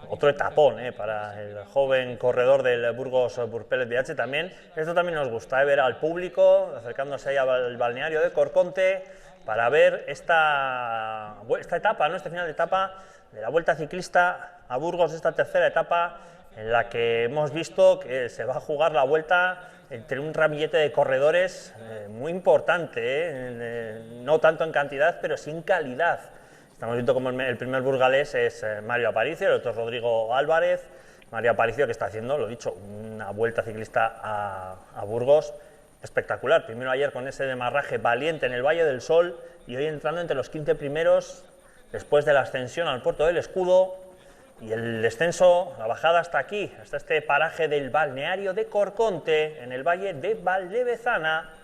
Otro etapón para el joven corredor del Burgos Burpelet BH también. Esto también nos gusta, ver al público acercándose ahí al balneario de Corconte para ver esta etapa, ¿no? Este final de etapa de la Vuelta Ciclista a Burgos, esta tercera etapa en la que hemos visto que se va a jugar la vuelta entre un ramillete de corredores muy importante, no tanto en cantidad, pero sí en calidad. Estamos viendo como el primer burgalés es Mario Aparicio, el otro es Rodrigo Álvarez. Mario Aparicio, que está haciendo, lo dicho, una vuelta ciclista a Burgos espectacular. Primero ayer con ese demarraje valiente en el Valle del Sol y hoy entrando entre los 15 primeros después de la ascensión al Puerto del Escudo y el descenso, la bajada hasta aquí, hasta este paraje del balneario de Corconte en el Valle de Valdebezana.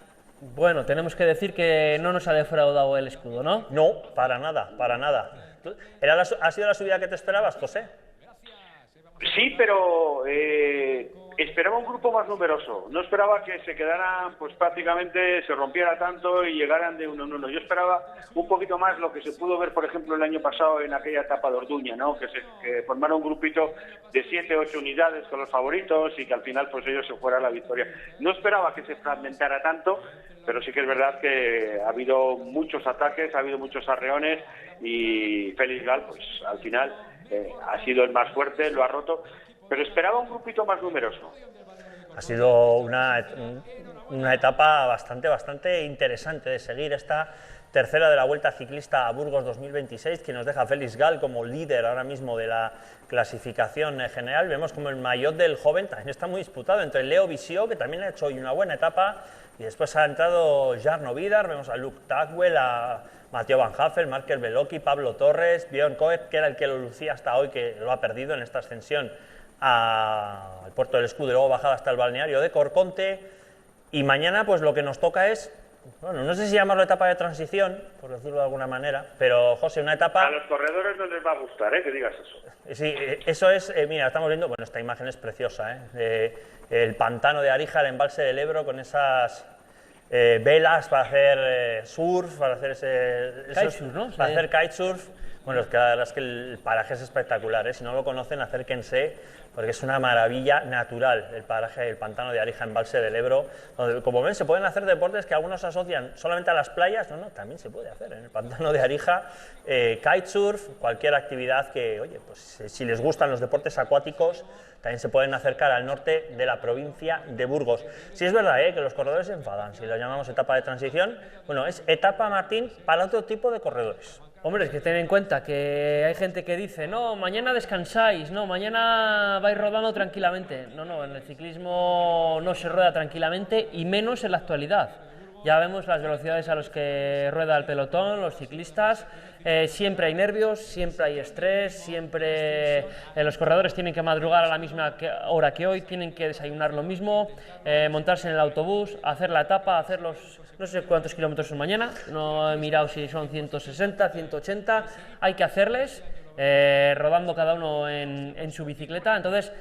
Bueno, tenemos que decir que no nos ha defraudado el Escudo, ¿no? No, para nada, para nada. ¿Ha sido la subida que te esperabas, José? Sí, pero esperaba un grupo más numeroso. No esperaba que se quedaran, pues prácticamente se rompiera tanto y llegaran de uno en uno. Yo esperaba un poquito más lo que se pudo ver, por ejemplo, el año pasado en aquella etapa de Orduña, ¿no? Que formara un grupito de 7 o 8 unidades con los favoritos y que al final pues ellos se fueran a la victoria. No esperaba que se fragmentara tanto, pero sí que es verdad que ha habido muchos ataques, ha habido muchos arreones y Félix Gal, pues al final ha sido el más fuerte, lo ha roto, pero esperaba un grupito más numeroso. Ha sido una etapa bastante interesante de seguir, esta tercera de la Vuelta Ciclista a Burgos 2026, que nos deja Félix Gal como líder ahora mismo de la clasificación general. Vemos como el maillot del joven también está muy disputado entre Leo Visió, que también ha hecho hoy una buena etapa, y después ha entrado Jarno Vidar, vemos a Luke Tagwell, a Mathieu Van Haffel, Markel Beloki, Pablo Torres, Björn Koep, que era el que lo lucía hasta hoy, que lo ha perdido en esta ascensión al Puerto del Escudo y luego bajada hasta el balneario de Corconte. Y mañana pues lo que nos toca es, bueno, no sé si llamarlo etapa de transición, por decirlo de alguna manera, pero José, una etapa... A los corredores no les va a gustar, que digas eso. Sí, eso es, mira, estamos viendo, bueno, esta imagen es preciosa, el pantano de Arija, el embalse del Ebro, con esas velas para hacer surf, para hacer kitesurf, ¿no? Para hacer kitesurf. Bueno, es que la verdad es que el paraje es espectacular, si no lo conocen, acérquense, porque es una maravilla natural el paraje del pantano de Arija, embalse del Ebro, donde, como ven, se pueden hacer deportes que algunos asocian solamente a las playas, no, también se puede hacer en el pantano de Arija, kitesurf, cualquier actividad que, oye, pues si les gustan los deportes acuáticos, también se pueden acercar al norte de la provincia de Burgos. Sí es verdad que los corredores se enfadan, si lo llamamos etapa de transición, bueno, es etapa, Martín, para otro tipo de corredores. Hombre, es que ten en cuenta que hay gente que dice, no, mañana descansáis, no, mañana vais rodando tranquilamente. No, en el ciclismo no se rueda tranquilamente y menos en la actualidad. Ya vemos las velocidades a las que rueda el pelotón, los ciclistas, siempre hay nervios, siempre hay estrés, siempre los corredores tienen que madrugar a la misma hora que hoy, tienen que desayunar lo mismo, montarse en el autobús, hacer la etapa, hacer los, no sé cuántos kilómetros son mañana, no he mirado si son 160, 180, hay que hacerles. Rodando cada uno en su bicicleta. Entonces,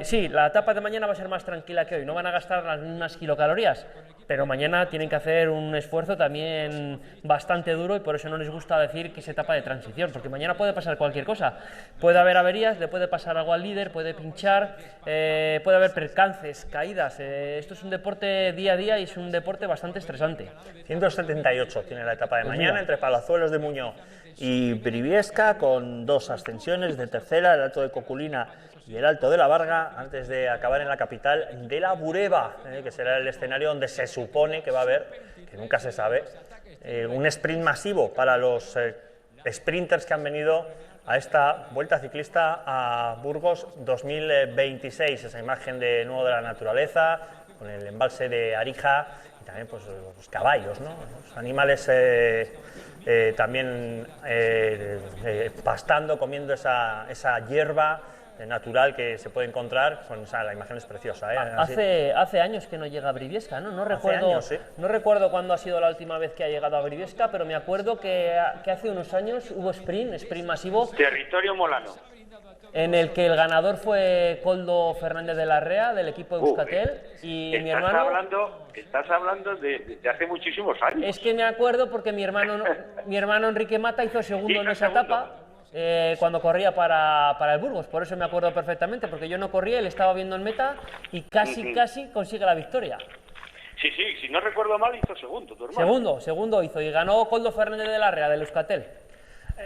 sí, la etapa de mañana va a ser más tranquila que hoy, no van a gastar las mismas kilocalorías, pero mañana tienen que hacer un esfuerzo también bastante duro y por eso no les gusta decir que es etapa de transición, porque mañana puede pasar cualquier cosa, puede haber averías, le puede pasar algo al líder, puede pinchar, puede haber percances, caídas, esto es un deporte día a día y es un deporte bastante estresante. 178 tiene la etapa de mañana entre Palazuelos de Muñoz y Briviesca, con 2 ascensiones de tercera, el Alto de Coculina y el Alto de la Varga, antes de acabar en la capital de la Bureba, que será el escenario donde se supone que va a haber, que nunca se sabe, un sprint masivo para los sprinters que han venido a esta Vuelta Ciclista a Burgos 2026, esa imagen de nuevo de la naturaleza, con el embalse de Arija y también pues, los caballos, ¿no? Los animales también pastando, comiendo esa hierba natural que se puede encontrar. La imagen es preciosa. Hace años que no llega a Briviesca, ¿no? No recuerdo cuándo ha sido la última vez que ha llegado a Briviesca, pero me acuerdo que hace unos años hubo sprint masivo. Territorio molano. En el que el ganador fue Koldo Fernández de la Rea, del equipo de Euskaltel, y mi hermano... Estás hablando de hace muchísimos años. Es que me acuerdo porque mi hermano Enrique Mata hizo segundo en esa etapa, cuando corría para el Burgos, por eso me acuerdo perfectamente, porque yo no corría, él estaba viendo en meta y casi consigue la victoria. Sí, si no recuerdo mal hizo segundo, tu hermano. Segundo hizo y ganó Koldo Fernández de la Rea, del Euskaltel.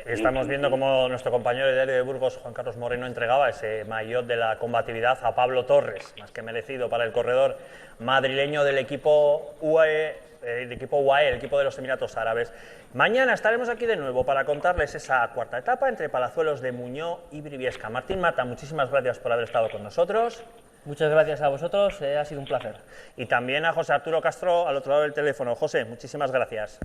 Estamos viendo cómo nuestro compañero de Diario de Burgos, Juan Carlos Moreno, entregaba ese maillot de la combatividad a Pablo Torres, más que merecido para el corredor madrileño del equipo UAE, el equipo de los Emiratos Árabes. Mañana estaremos aquí de nuevo para contarles esa cuarta etapa entre Palazuelos de Muñoz y Briviesca. Martín Mata, muchísimas gracias por haber estado con nosotros. Muchas gracias a vosotros, ha sido un placer. Y también a José Arturo Castro al otro lado del teléfono. José, muchísimas gracias.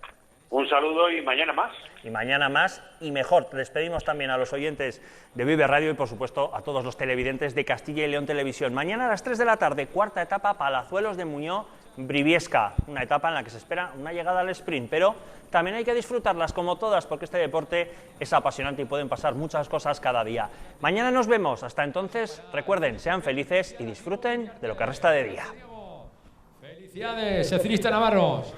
Un saludo y mañana más. Y mañana más y mejor. Despedimos también a los oyentes de Vive Radio y, por supuesto, a todos los televidentes de Castilla y León Televisión. Mañana a las 3 de la tarde, cuarta etapa, Palazuelos de Muñoz, Briviesca. Una etapa en la que se espera una llegada al sprint, pero también hay que disfrutarlas como todas, porque este deporte es apasionante y pueden pasar muchas cosas cada día. Mañana nos vemos. Hasta entonces, recuerden, sean felices y disfruten de lo que resta de día. Felicidades, ciclista navarros.